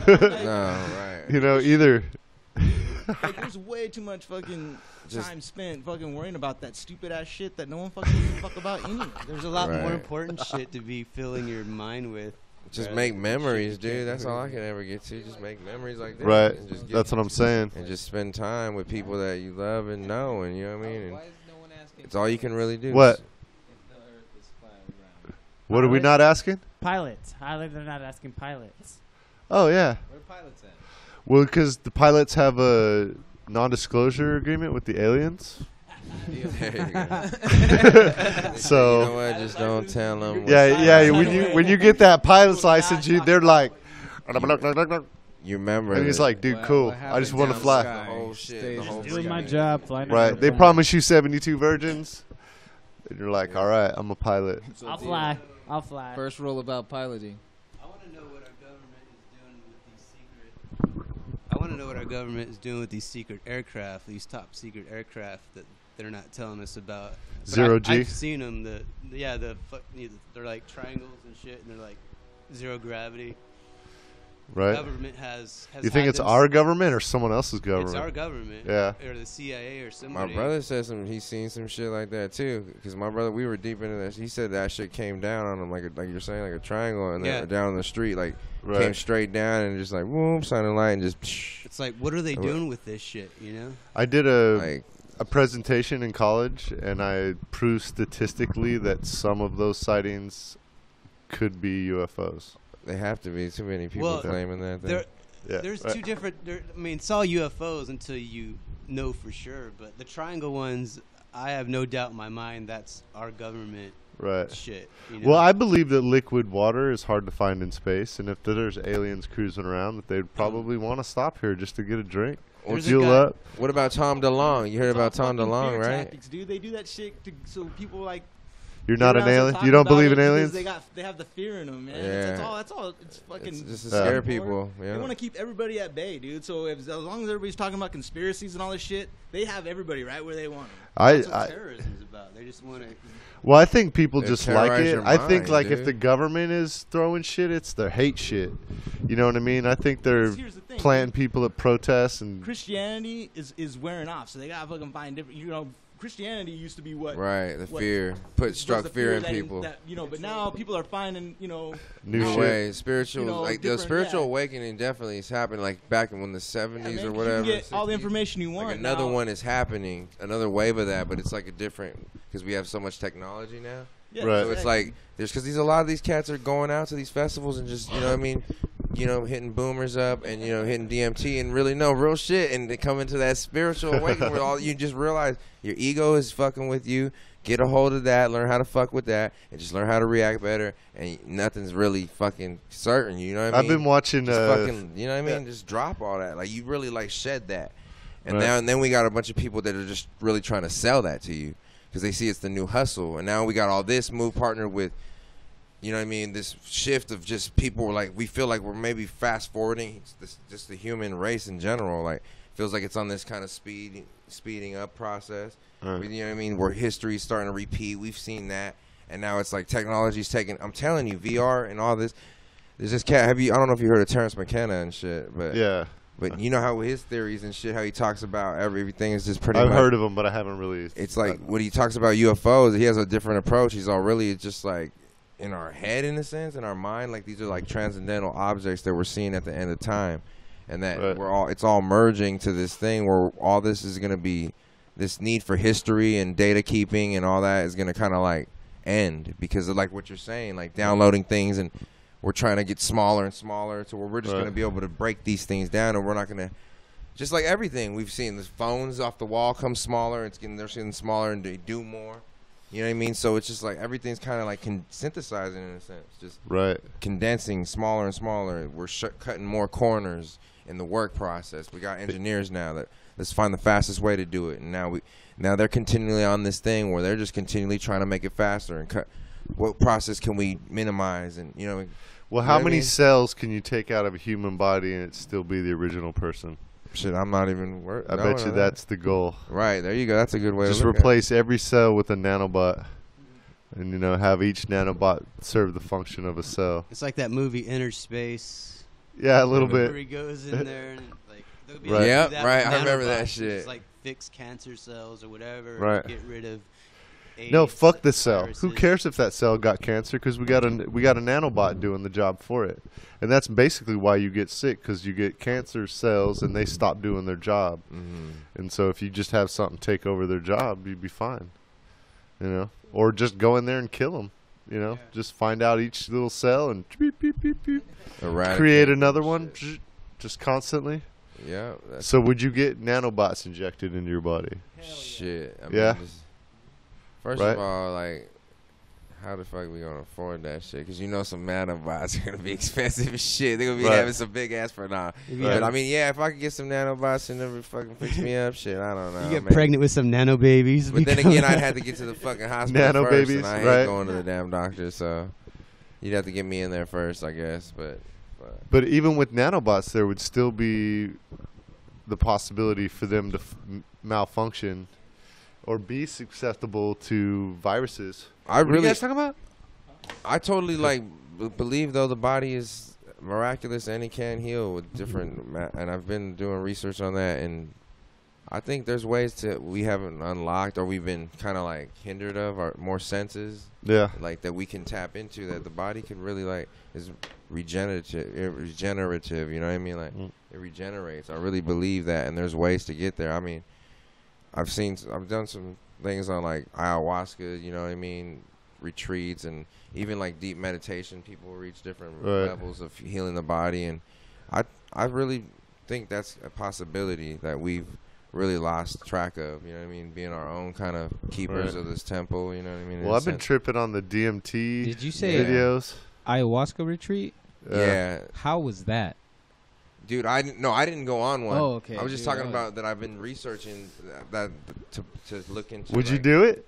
No, right. You know, either. Like, there's way too much fucking Just- time spent fucking worrying about that stupid ass shit that no one fucking gives a fuck about anyway. There's a lot more Right. important shit to be filling your mind with. Just rather make than memories, shit you dude. can't That's all I remember. can ever get to. Just make memories like this. Right. And just get, That's what I'm saying. and just spend time with people that you love and know, and you know what I mean. And Why is no one asking it's all you can really do. What? if the Earth is flat and round? What are we not asking? Pilots. Highly, they're not asking pilots. Oh, yeah. Where are pilots at? Well, because the pilots have a non-disclosure agreement with the aliens. There you go. So- you know what? Just don't tell them. Yeah. When you get that pilot's license, they're like, You remember. and he's that like, dude, What- cool. what I just happened want to down fly. the the whole shit. The Stays whole Doing my freaking- job, flying. Right. They promise you 72 virgins, and you're like, all right, I'm a pilot. So I'll the fly. I'll fly. First rule about piloting. I want to know what our government is doing with these secret. I want to know what our government is doing with these secret aircraft, these top secret aircraft that they're not telling us about. But Zero I've G. seen them. They're like triangles and shit, and they're like zero gravity. Right. Government has You think had it's them our government or someone else's It's our government? government. Yeah. Or the CIA or My somebody. brother said he's seen some shit like that too. Because my brother, we were deep into that. He said that shit came down on him like you're saying, like a triangle, and Yeah. then down the street, like came Right. straight down and just like whoop, shining light and just It's like, what are they doing with this shit? You know? I did a like presentation in college, and I proved statistically that some of those sightings could be UFOs. they have to be too many people Well, claiming that. There, Yeah. there's right. two different. I mean, it's all UFOs until you know for sure. But the triangle ones, I have no doubt in my mind that's our government Right. shit. You know? Well, I believe that liquid water is hard to find in space, and if there's aliens cruising around, that they'd probably want to stop here just to get a drink or There's a fuel guy- up. What about Tom DeLonge? You heard It's all about Tom fucking DeLonge, fear right? tactics, dude. They do that shit so people like. You're not get an around to alien. talking You don't about believe it in because aliens. They have the fear in them, man. Yeah. That's all. It's fucking. It's just to Yeah. scare people. They Yeah. want to keep everybody at bay, dude. So as long as everybody's talking about conspiracies and all this shit, they have everybody right where they want them. that's what I terrorism's about. They just want to. well, I think people They just like terrorize it. your I think mind, like if dude. the government is throwing shit, it's their hate shit. You know what I mean? I think they're Here's the thing, planting people at protests and Christianity is wearing off, so they gotta fucking find different. Christianity used to be what right the what fear was struck the fear in that people. that, but now people are finding New No shit. way. Spiritual, like the different- spiritual awakening definitely is happening. Like back in the 70s man, 'cause or whatever. You can get all the 60s. information you want. Like another now. one is happening, another wave of that, but it's like a different because we have so much technology now. Yeah, Right. So it's like because a lot of these cats are going out to these festivals and just hitting boomers up and hitting DMT and really no real shit, and they come into that spiritual awakening where all you just realize your ego is fucking with you. Get a hold of that, learn how to fuck with that, and just learn how to react better. And nothing's really fucking certain. You know what I mean? I've been watching. Just fucking, you know what I mean? Just drop all that. Like you really like shed that. And Right. now and then we got a bunch of people that are just really trying to sell that to you because they see it's the new hustle. And now we got all this move partnered with, you know what I mean? This shift of just people like we feel like we're maybe fast forwarding just the human race in general. Like feels like it's on this kind of speeding up process. Right. You know what I mean? Where history's starting to repeat. We've seen that, and now it's like technology's taking. I'm telling you, VR and all this. There's this cat. I don't know if you heard of Terrence McKenna and shit, but Yeah. But you know how his theories and shit, how he talks about everything is just pretty. I've much, heard of him, but I haven't really. It's like when he talks about UFOs, he has a different approach. He's all really just like in our head, in a sense, in our mind. Like these are like transcendental objects that we're seeing at the end of time, and that Right. it's all merging to this thing where all this is gonna be. This need for history and data keeping and all that is going to kind of like end because of like what you're saying, like downloading things, and we're trying to get smaller and smaller to where we're just Right. going to be able to break these things down, and we're not going to just like everything we've seen. The phones off the wall come smaller. They're getting smaller and they do more. You know what I mean? So it's just like everything's kind of like synthesizing in a sense, just Right. condensing smaller and smaller. We're cutting more corners in the work process. We got engineers now that let's find the fastest way to do it, and now they're continually on this thing where they're just continually trying to make it faster and cut. What process can we minimize? And Well, how many cells can you take out of a human body and it still be the original person? Shit, I'm not even. I bet you that's the goal. Right there, you go. That's a good way. Just to look replace every cell with a nanobot, and have each nanobot serve the function of a cell. It's like that movie Inner Space. Yeah, a little Where bit. he goes in there and like they'll be Right. able to Yep, do that right, with I remember that nanobots, shit. Just like fix cancer cells or whatever. Right. Get rid of No, AIDS, fuck the cell. Who viruses. cares if that cell got cancer? Because we got a nanobot doing the job for it, and that's basically why you get sick, because you get cancer cells and they stop doing their job. Mm-hmm. And so if you just have something take over their job, you'd be fine. Or just go in there and kill them. Just find out each little cell and beep, beep, beep, beep. Create another one, just constantly. Yeah. So would you get nanobots injected into your body? Shit. I Yeah. mean, first Right. of all, like, how the fuck we gonna afford that shit? Because some nanobots are gonna be expensive as shit. They're gonna be Right. having some big ass for now. But I mean, yeah, if I could get some nanobots and never fucking fix me up, shit, I don't know. You get man. pregnant with some nano babies. But then again, I'd have to get to the fucking hospital Nano first, babies, and I hate right. going to the damn doctor, so you'd have to get me in there first, I guess. But even with nanobots, there would still be the possibility for them to malfunction or be susceptible to viruses. I What are you really, guys talking about? I totally believe though the body is miraculous and it can heal with different, and I've been doing research on that, and I think there's ways we haven't unlocked or we've been kind of like hindered of our more senses. Yeah. Like that we can tap into that the body can really is regenerative. You know what I mean? Like it regenerates. I really believe that, and there's ways to get there. I mean, I've done some things on like ayahuasca. You know what I mean? Retreats and even like deep meditation. People reach different levels of healing the body, and I really think that's a possibility that we've really lost track of, you know what I mean, being our own kind of keepers of this temple, you know what I mean? Well, I've been tripping on the DMT Did you say videos. Ayahuasca retreat? Yeah. How was that? Dude, I didn't go on one. Oh, okay. I was just talking about that I've been researching that to look into. Would you do it?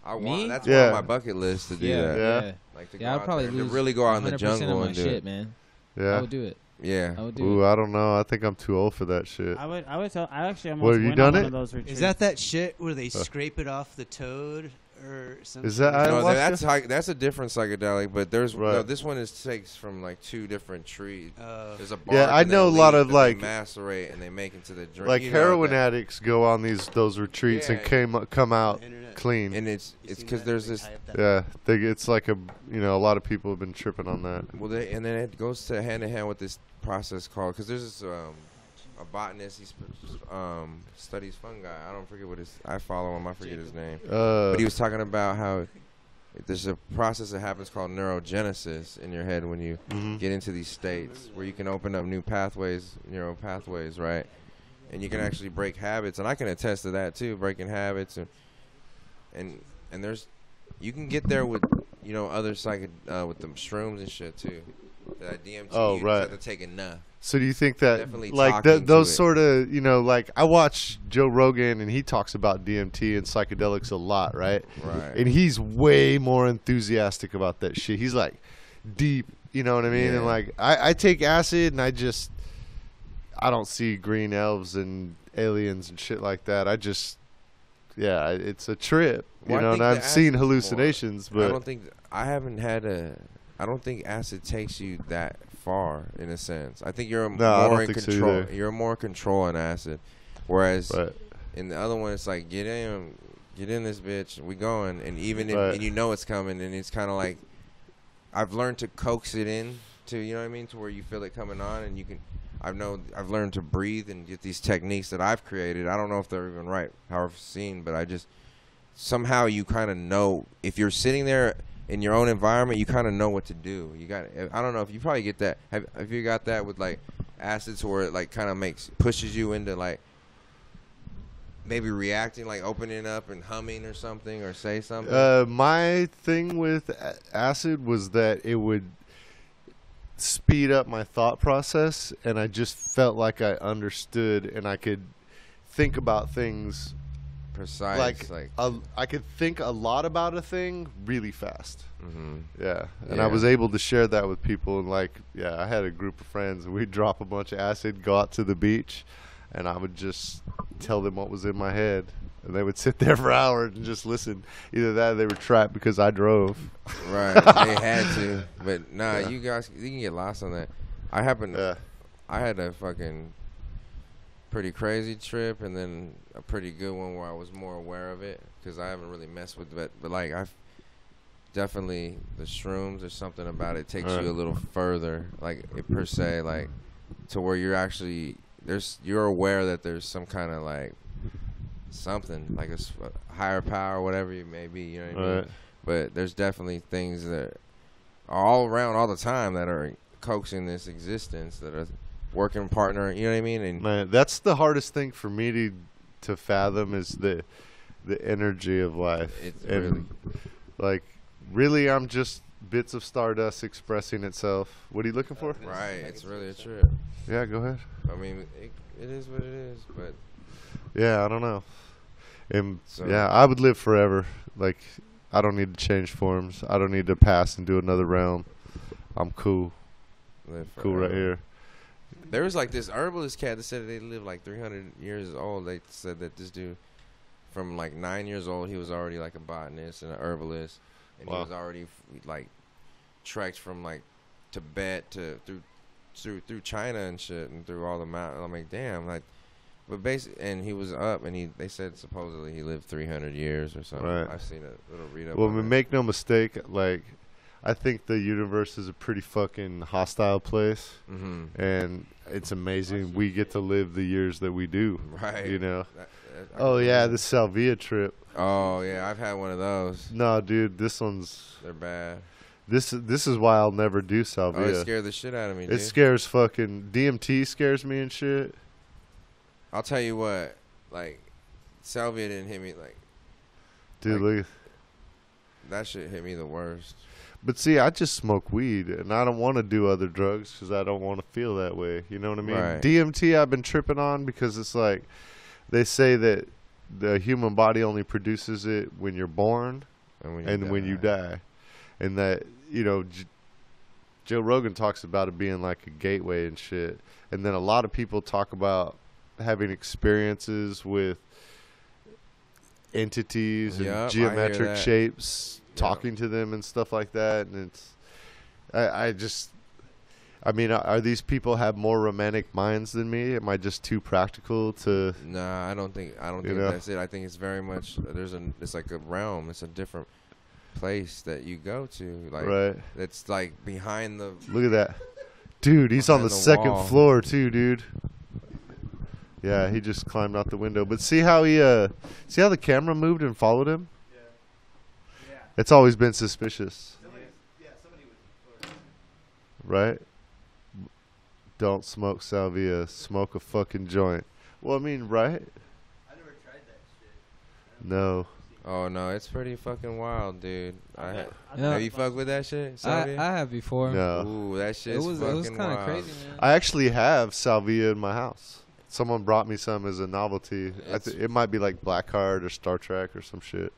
I want. That's Yeah. one on my bucket list to do that. Yeah. Like to Yeah, go I'd out probably there, to lose really go out in the 100% jungle of my and do shit, it. man. Yeah. I would do it. Yeah. I would do Ooh, it. I don't know. I think I'm too old for that shit. I would tell. I actually almost What, have you went done on it? one of those retreats. Is that shit where they scrape it off the toad? or something. Is that No, ayahuasca? that's a different psychedelic, but there's Right. no, this one takes from like 2 different trees. There's a bark Yeah, I and then know a lot leaf of that like they macerate and they make into the drink. like You know heroin that- addicts go on those retreats and come out clean. and it's because there's this. Yeah, it's like a a lot of people have been tripping on that. Well, and then it goes to hand in hand with this process called, because there's this a botanist, he studies fungi. I don't forget what I follow him. I forget his name. But he was talking about how there's a process that happens called neurogenesis in your head when you get into these states where you can open up new pathways, neural pathways, right? And you can actually break habits, and I can attest to that too, breaking habits, and there's you can get there with other with the shrooms and shit too. That DMT, Oh, you right. just have to take enough. So do you think that Definitely like talking to those it. sort of like I watch Joe Rogan and he talks about DMT and psychedelics a lot, right? Right. And he's way more enthusiastic about that shit. He's like deep, you know what I mean? Yeah. And like I take acid and I don't see green elves and aliens and shit like that. It's a trip, Well, I and think I've the seen acid's hallucinations, more, but I don't think acid takes you that far in a sense. I think you're I more don't in think so control. either. You're more in control in acid, whereas Right. in the other one, it's like get in this bitch, we going, and even if Right. and you know it's coming, and it's kind of like I've learned to coax it in to you know what I mean, to where you feel it coming on, and you can. I've learned to breathe and get these techniques that I've created. I don't know if they're even right, how I've seen, but I just somehow you kind of know if you're sitting there in your own environment, you kind of know what to do. You got. I don't know if you probably get that. Have you got that with like acids, where it like kind of pushes you into like maybe reacting, like opening up and humming or something, or say something? My thing with acid was that it would speed up my thought process, and I just felt like I understood and I could think about things Precise, I could think a lot about a thing really fast. Yeah, and Yeah. I was able to share that with people, and I had a group of friends, and we'd drop a bunch of acid, go out to the beach, and I would just tell them what was in my head, and they would sit there for hours and just listen. Either that or they were trapped because I drove. Right, they had to, but nah, Yeah. you guys, you can get lost on that. I had a fucking pretty crazy trip, and then a pretty good one where I was more aware of it, because I haven't really messed with it, but like I've definitely the shrooms or something about it takes you a little further, like it per se, like to where you're actually you're aware that there's some kind of like something like a higher power, whatever it may be, you know what I mean? Right. But there's definitely things that are all around all the time that are coaxing this existence, that are working partner, you know what I mean? And Man, that's the hardest thing for me to fathom is the energy of life. It's and like really I'm just bits of stardust expressing itself. What are you looking for? right, it's really a trip. Yeah, go ahead. I mean, it is what it is, but Yeah, I don't know. And So- yeah, I would live forever. Like I don't need to change forms. I don't need to pass into another realm. I'm cool. live Cool right forever. here. There was like this herbalist cat that said they lived like 300 years old. They said that this dude, from like 9 years old, he was already like a botanist and an herbalist, and Wow. he was already like trekked from like Tibet to through China and shit, and through all the mountains. I'm like, damn, like, but basically, and he was up, and they said supposedly he lived 300 years or something. Right. I've seen a little read up. Well, on that. make no mistake, like I think the universe is a pretty fucking hostile place, and it's amazing we get to live the years that we do. Right. You know. I Oh can yeah, believe the Salvia trip. Oh yeah, I've had one of those. No, dude, this one's They're bad. this is why I'll never do Oh, it Salvia. scared the shit out of me, It dude. scares fucking DMT scares me and shit. I'll tell you what, like, salvia didn't hit me like Dude, Like- look. that shit hit me the worst. But see, I just smoke weed, and I don't want to do other drugs because I don't want to feel that way. You know what I mean? Right. DMT I've been tripping on because it's like they say that the human body only produces it when you're born and when you die. And that, Joe Rogan talks about it being like a gateway and shit. And then a lot of people talk about having experiences with entities and Yup, I hear geometric that. shapes, talking to them and stuff like that. And it's, I mean, are these people have more romantic minds than me? Am I just too practical to? Nah, I don't think know? that's it. I think it's very much it's like a realm. It's a different place that you go to. Like Right. it's like behind the. Look at that, dude. He's on the Behind the second wall. floor too, dude. Yeah, he just climbed out the window. But see how see how the camera moved and followed him? Yeah. It's always been suspicious, Somebody was. right? Don't smoke salvia. Smoke a fucking joint. Well, I mean, right? I never tried that shit. No. Oh no, it's pretty fucking wild, dude. Yeah. Have you fucked with that shit? I Salvia? have before. No. Ooh, that shit's It was fucking kind of wild. crazy, man. I actually have salvia in my house. Someone brought me some as a novelty. It might be like Blackheart or Star Trek or some shit.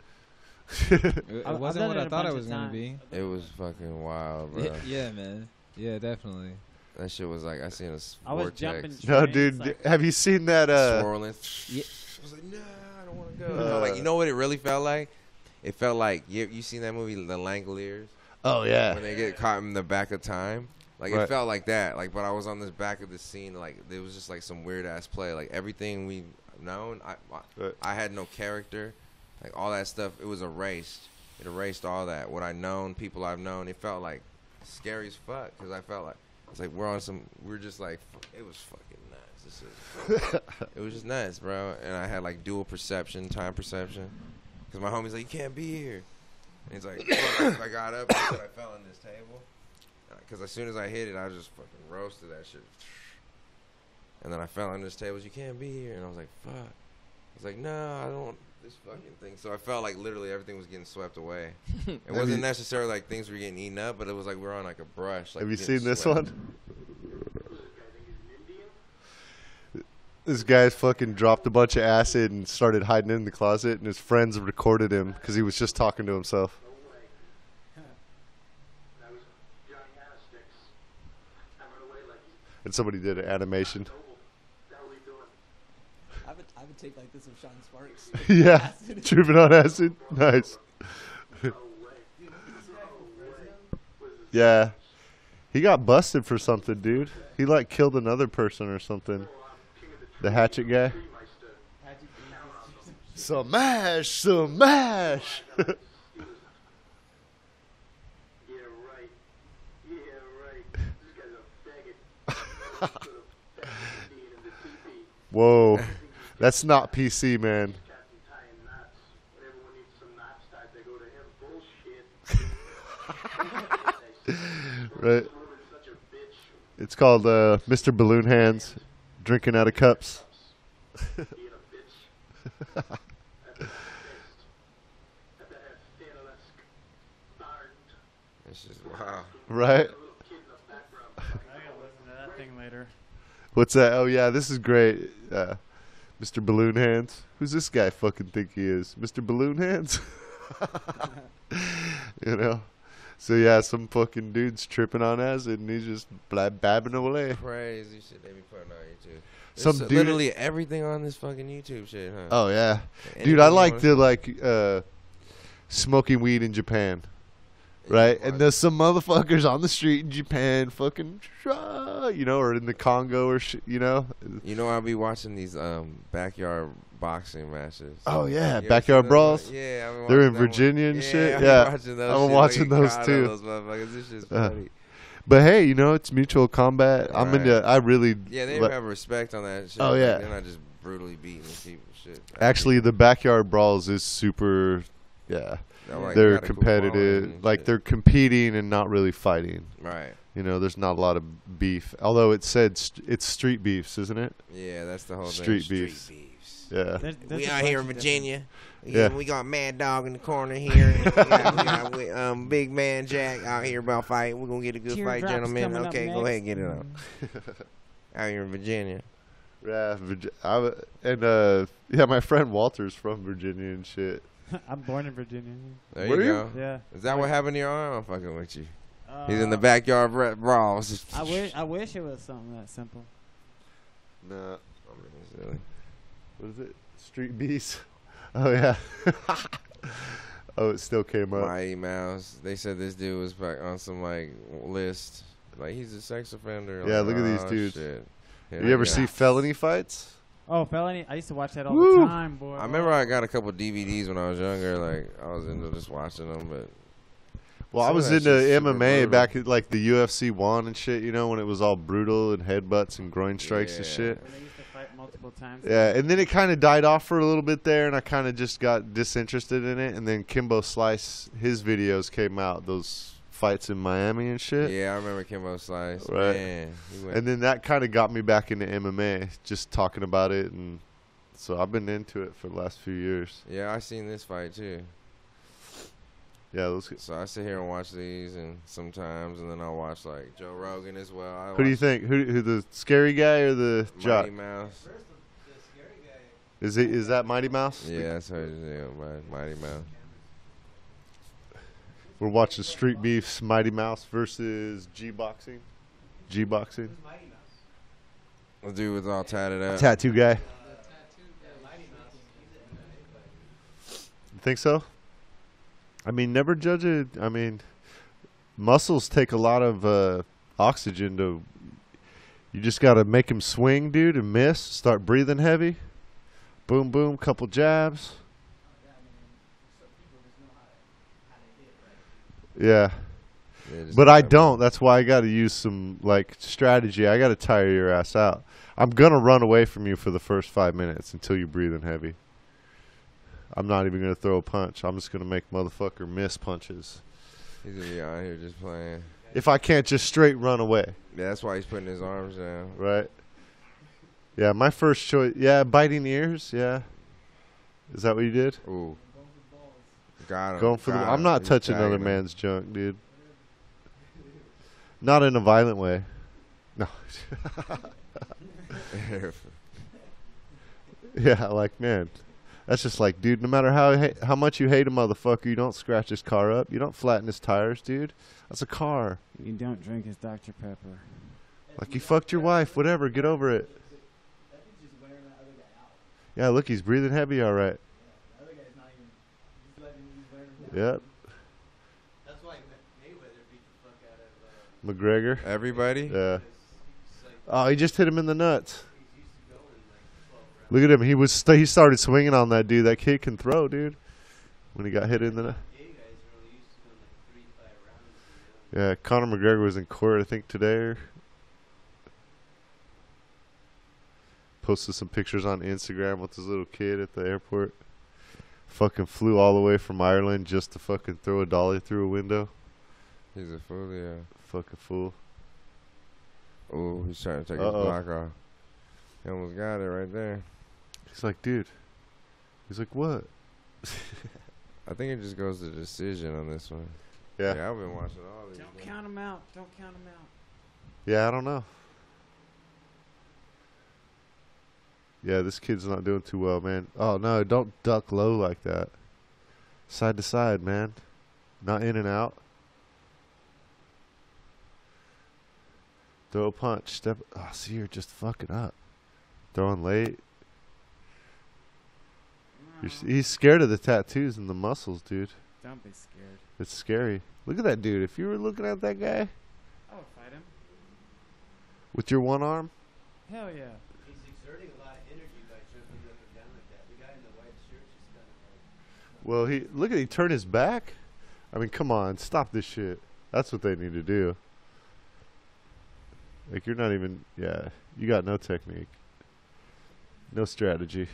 It I've wasn't done what it I a thought bunch it of was gonna times. be. It was fucking wild, bro. Yeah, man. Yeah, definitely. That shit was like I seen a I was vortex. jumping. No, trains, dude. like- Have you seen that? swirling. Yeah. I was like, nah, I don't want to go. No, like, you know what it really felt like? It felt like you seen that movie, The Langoliers, Oh yeah. when they get caught in the back of time. Like Right. it felt like that. Like, but I was on this back of the scene. Like there was just like some weird ass play. Like everything we known, Right. I had no character. Like all that stuff, it was erased. It erased all that. What I known, people I've known. It felt like scary as fuck because I felt like it's like we're just like it was fucking nuts. This is, it was just nuts, bro. And I had like dual perception, time perception, because my homie's like, you can't be here. And he's like, fuck. I got up and I said I fell on this table. Because as soon as I hit it, I just fucking roasted that shit. And then I fell on this table. You can't be here. And I was like, fuck. He's like, no, I don't want this fucking thing. So I felt like literally everything was getting swept away. It wasn't necessarily like things were getting eaten up, but it was like we were on like a brush. Like Have you getting seen this swept. one? This guy's fucking dropped a bunch of acid and started hiding in the closet, and his friends recorded him because he was just talking to himself. And somebody did an animation. I would take like this of Sean Sparks. Yeah, tripping on acid. Nice. Yeah. He got busted for something, dude. He like killed another person or something. The hatchet guy. Smash! Smash! Whoa. That's not PC, man. Right. It's called Mr. Balloon Hands, drinking out of cups. It's just wow. Right? I gotta listen to that thing later. What's that? Oh, yeah, this is great. Mr. Balloon Hands. Who's this guy fucking think he is? Mr. Balloon Hands? You know? So, yeah, some fucking dude's tripping on acid, and he's just babbing away. Crazy shit they be putting on YouTube. Some There's dude- literally everything on this fucking YouTube shit, huh? Oh, yeah. Anything Dude, I you like wanna- the, smoking weed in Japan. Right? And there's some motherfuckers on the street in Japan fucking, you know, or in the Congo or shit, you know? You know, I'll be watching these backyard boxing matches. Oh, yeah. You ever Backyard seen those brawls? ones? Yeah, I've been They're watching in that one. Virginia and shit? I've been Yeah. watching those I've been shit. watching Like, those God, too. Those motherfuckers. This shit's Uh, funny. But hey, you know, it's mutual combat. I'm Right. into, I really. Yeah, they but- have respect on that shit. Oh, Like, yeah. they're not just brutally beating people. Shit. Actually, the backyard brawls is super, yeah. They're, like, They're got a cool following competitive. and Like, shit. they're competing and not really fighting. Right. You know, there's not a lot of beef. Although it said it's street beefs, isn't it? Yeah, that's the whole Street thing. beefs. Street beefs. Yeah. There's We a out bunch here of in different- Virginia. Yeah. We got Mad Dog in the corner here. we got Big Man Jack out here about fighting. We're gonna get a good fight, Teardrops gentlemen. coming up Okay, go next. ahead and get it on. Out here in Virginia. Yeah. Yeah, my friend Walter's from Virginia and shit. I'm born in Virginia. There Were you you? go. Yeah. Is that what happened to your arm? I'm fucking with you. He's in the Uh, backyard brawls. I wish it was something that simple. Nah. Silly. What is it? Street beefs. Oh yeah. Oh, it still came up. Mighty Mouse. They said this dude was back on some like list. Like he's a sex offender. Yeah, like, look at these oh, dudes. Shit. You ever see felony fights? Oh, felony! I used to watch that all Woo! the time, boy. I remember I got a couple DVDs when I was younger. Like I was into just watching them, but Well, I some of was that into shit's super MMA brutal. back at like the UFC 1 and shit, you know, when it was all brutal and headbutts and groin strikes and Yeah. shit. When they used to fight multiple times. Yeah, and then it kind of died off for a little bit there, and I kind of just got disinterested in it. And then Kimbo Slice, his videos came out, those fights in Miami and shit. yeah, I remember Kimbo Slice. Right. Man, he went, And then that kind of got me back into MMA, just talking about it, and so I've been into it for the last few years. yeah, I seen this fight too. Yeah, those. So I sit here and watch these, and sometimes, and then I'll watch like Joe Rogan as well. I Who do you watch think? Who the scary guy or the jock? Mighty Mouse. Is that Mighty Mouse? Yeah, that's what it is. Mighty Mouse. We're watching Street Beef's Mighty Mouse versus G-Boxing. G-Boxing. The dude was all tatted up. Tattoo guy. You think so? I mean, never judge it. I mean, muscles take a lot of oxygen to. You just got to make him swing, dude, and miss. Start breathing heavy. Boom, boom, couple jabs. Yeah. Yeah, just But I like- don't. That's why I got to use some like strategy. I got to tire your ass out. I'm gonna run away from you for the first 5 minutes until you're breathing heavy. I'm not even gonna throw a punch. I'm just gonna make motherfucker miss punches. He's gonna be out here just playing. If I can't just straight run away, Yeah, that's why he's putting his arms down. right? Yeah, my first choice. Yeah, biting ears. Yeah. Is that what you did? Ooh. Got him. Going for the. got I'm him. not He's touching another tagging him. man's junk, dude. Not in a violent way. No. Yeah, like man, that's just like, dude. No matter how much you hate a motherfucker, you don't scratch his car up. You don't flatten his tires, dude. That's a car. You don't drink his Dr. Pepper. Like you fucked your wife. Whatever. Get over it. That dude's just wearing that other guy out. Yeah, look, he's breathing heavy. All right. The other guy's not even. He's wearing him down. Yep. That's why Mayweather beat the fuck out of. McGregor. Everybody? Yeah. He's like, Oh, he just hit him in the nuts. he's used to going like 12 rounds. Look at him. He started swinging on that dude. That kid can throw, dude. When he got hit in the nuts. Gay guys are only used to going like 3 to 5 rounds. You know? Yeah, Conor McGregor was in court, I think, today. Or posted some pictures on Instagram with his little kid at the airport. Fucking flew all the way from Ireland just to fucking throw a dolly through a window. He's a fool, yeah. Fucking fool. Ooh, he's trying to take Uh-oh. his block off. He almost got it right there. He's like, dude. He's like, what? I think it just goes to decision on this one. Yeah. I've been watching all these. Don't count him out. Don't count him out. Yeah, I don't know. Yeah, this kid's not doing too well, man. Oh, no, don't duck low like that. Side to side, man. Not in and out. Throw a punch. Step. Oh, see, you're just fucking up. Throwing late. He's scared of the tattoos and the muscles, dude. Don't be scared. It's scary. Look at that dude. If you were looking at that guy I would fight him. with your one arm, Hell yeah. He's exerting a lot of energy by jumping up and down like that. The guy in the white shirt just kind of like. well, he turned his back. I mean, come on, stop this shit. That's what they need to do. Like you're not even. Yeah, you got no technique, no strategy.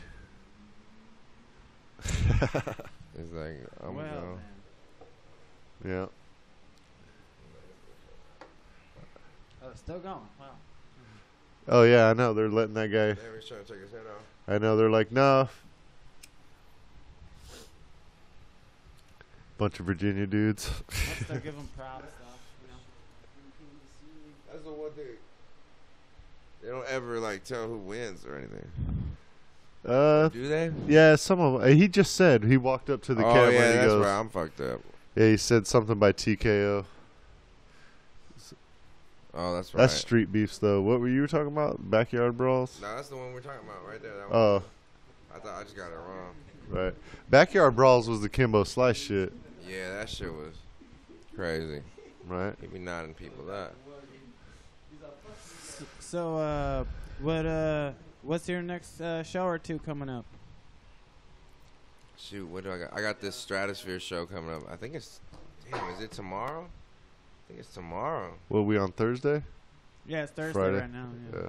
It's like, I'm Well, going. man. Yeah. Oh, it's still going. Wow. Oh yeah, I know. They're letting that guy. Damn, he's trying to take his head off. I know. They're like, no. Bunch of Virginia dudes. I'll still give him props, though. You know. That's the one thing. They don't ever, like, tell who wins or anything. Do they? Yeah. Some of he just said he walked up to the Oh, camera yeah, and he that's goes, right. I'm fucked up. yeah, he said something by TKO. Oh, that's right. That's street beefs though. What were you talking about? Backyard brawls? No, that's the one we're talking about right there. That one. Oh, I thought I just got it wrong. Right. Backyard Brawls was the Kimbo Slice shit. Yeah, that shit was crazy. Right. He be nodding people up. So, what's your next show or two coming up? Shoot, what do I got? I got this Stratosphere show coming up. I think it's, damn, is it tomorrow? I think it's tomorrow. Will we on Thursday? Yeah, it's Thursday Friday. right now. Yeah.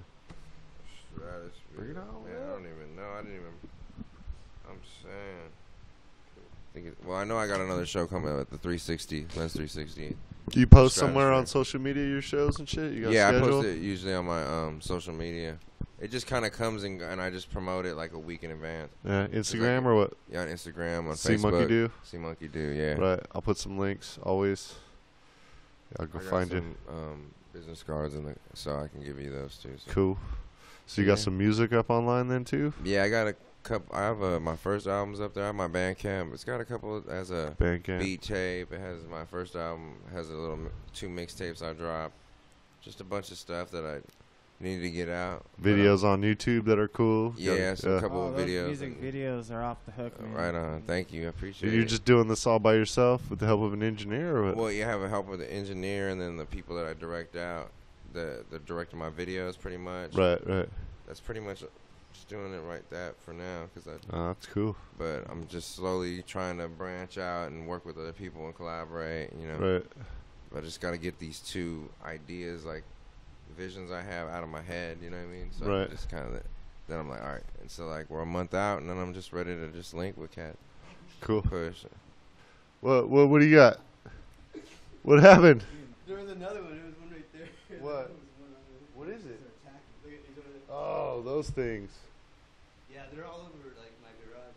Stratosphere. Bring it on, Man, I don't even know. I didn't even. I'm saying. Well, I know I got another show coming up at the 360, Lens 360. Do you post Stratosphere. somewhere on social media your shows and shit? You got Yeah, a schedule? I post it usually on my social media. It just kind of comes and I just promote it like a week in advance. Yeah, Instagram or what? Yeah, on Instagram, on Cmonkeedo? Facebook. Cmonkeedo, yeah. Right. I'll put some links always. I'll go I got find some, you. business cards so I can give you those too. So. Cool. So you got Yeah. some music up online then too? Yeah, I got a couple. I have my first album's up there. I have my Bandcamp. It's got a couple as a Bandcamp. beat tape. It has my first album. Has a little 2 mixtapes I dropped. Just a bunch of stuff that I needed to get out. Videos on YouTube that are cool. Yeah, so a couple Oh, of those videos. music videos are off the hook, man. Right on. Thank you. I appreciate You're it. just doing this all by yourself with the help of an engineer or what? Well, you have a help with the engineer and then the people that I direct out. The director my videos pretty much. Right. That's pretty much just doing it right that for now That's cool. but I'm just slowly trying to branch out and work with other people and collaborate, you know. Right. I just got to get these 2 ideas, like visions I have out of my head, you know what I mean? So Right. just kind of then I'm like, all right. And so like we're a month out and then I'm just ready to just link with Cat. Cool. Push. What do you got? What happened? There was another one. There was one right there. What? What is it? Oh, those things. Yeah, they're all over like my garage.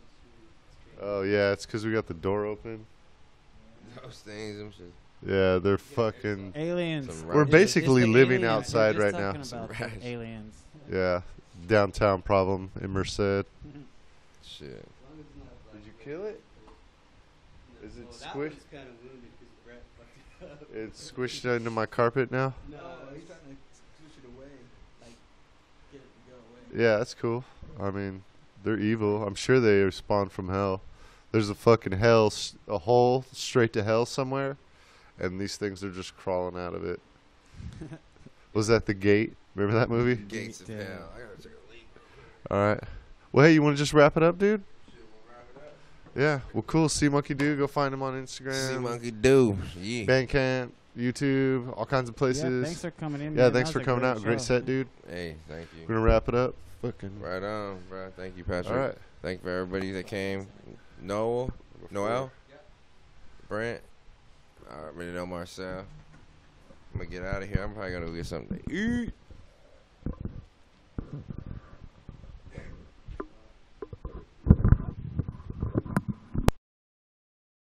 It's Oh yeah, it's because we got the door open. Those things, them shit. Yeah, they're fucking. Aliens. Some We're rats. basically It's the living aliens. outside We're just right now. talking Some about rats. the aliens. Yeah, downtown problem in Merced. Did Shit. you kill it? Is it That squished? one's kind of wounded because Brett fucked it up. It's squished into my carpet now. No, he's trying to switch it away, like get it to go away. Yeah, that's cool. I mean, they're evil. I'm sure they spawn from hell. There's a fucking hell, a hole straight to hell somewhere, and these things are just crawling out of it. Was that The Gate? Remember that movie? Gates of Yeah. hell. I gotta take a leak. All right. Well, hey, you want to just wrap it up, dude? Shit, we'll wrap it up. Yeah. Well, cool. Cmonkeedo. Go find him on Instagram. Cmonkeedo. Yeah. Bandcamp, YouTube, all kinds of places. Yeah, thanks for coming in. Yeah, man. thanks That for was a coming out. Great show. set, dude. Hey, thank you. We're gonna wrap it up. Fucking. Right on, bro. Thank you, Patrick. All right. Thank you for everybody that came. Noel, Brent, I already know Marcel. I'm gonna get out of here. I'm probably gonna go get something to eat.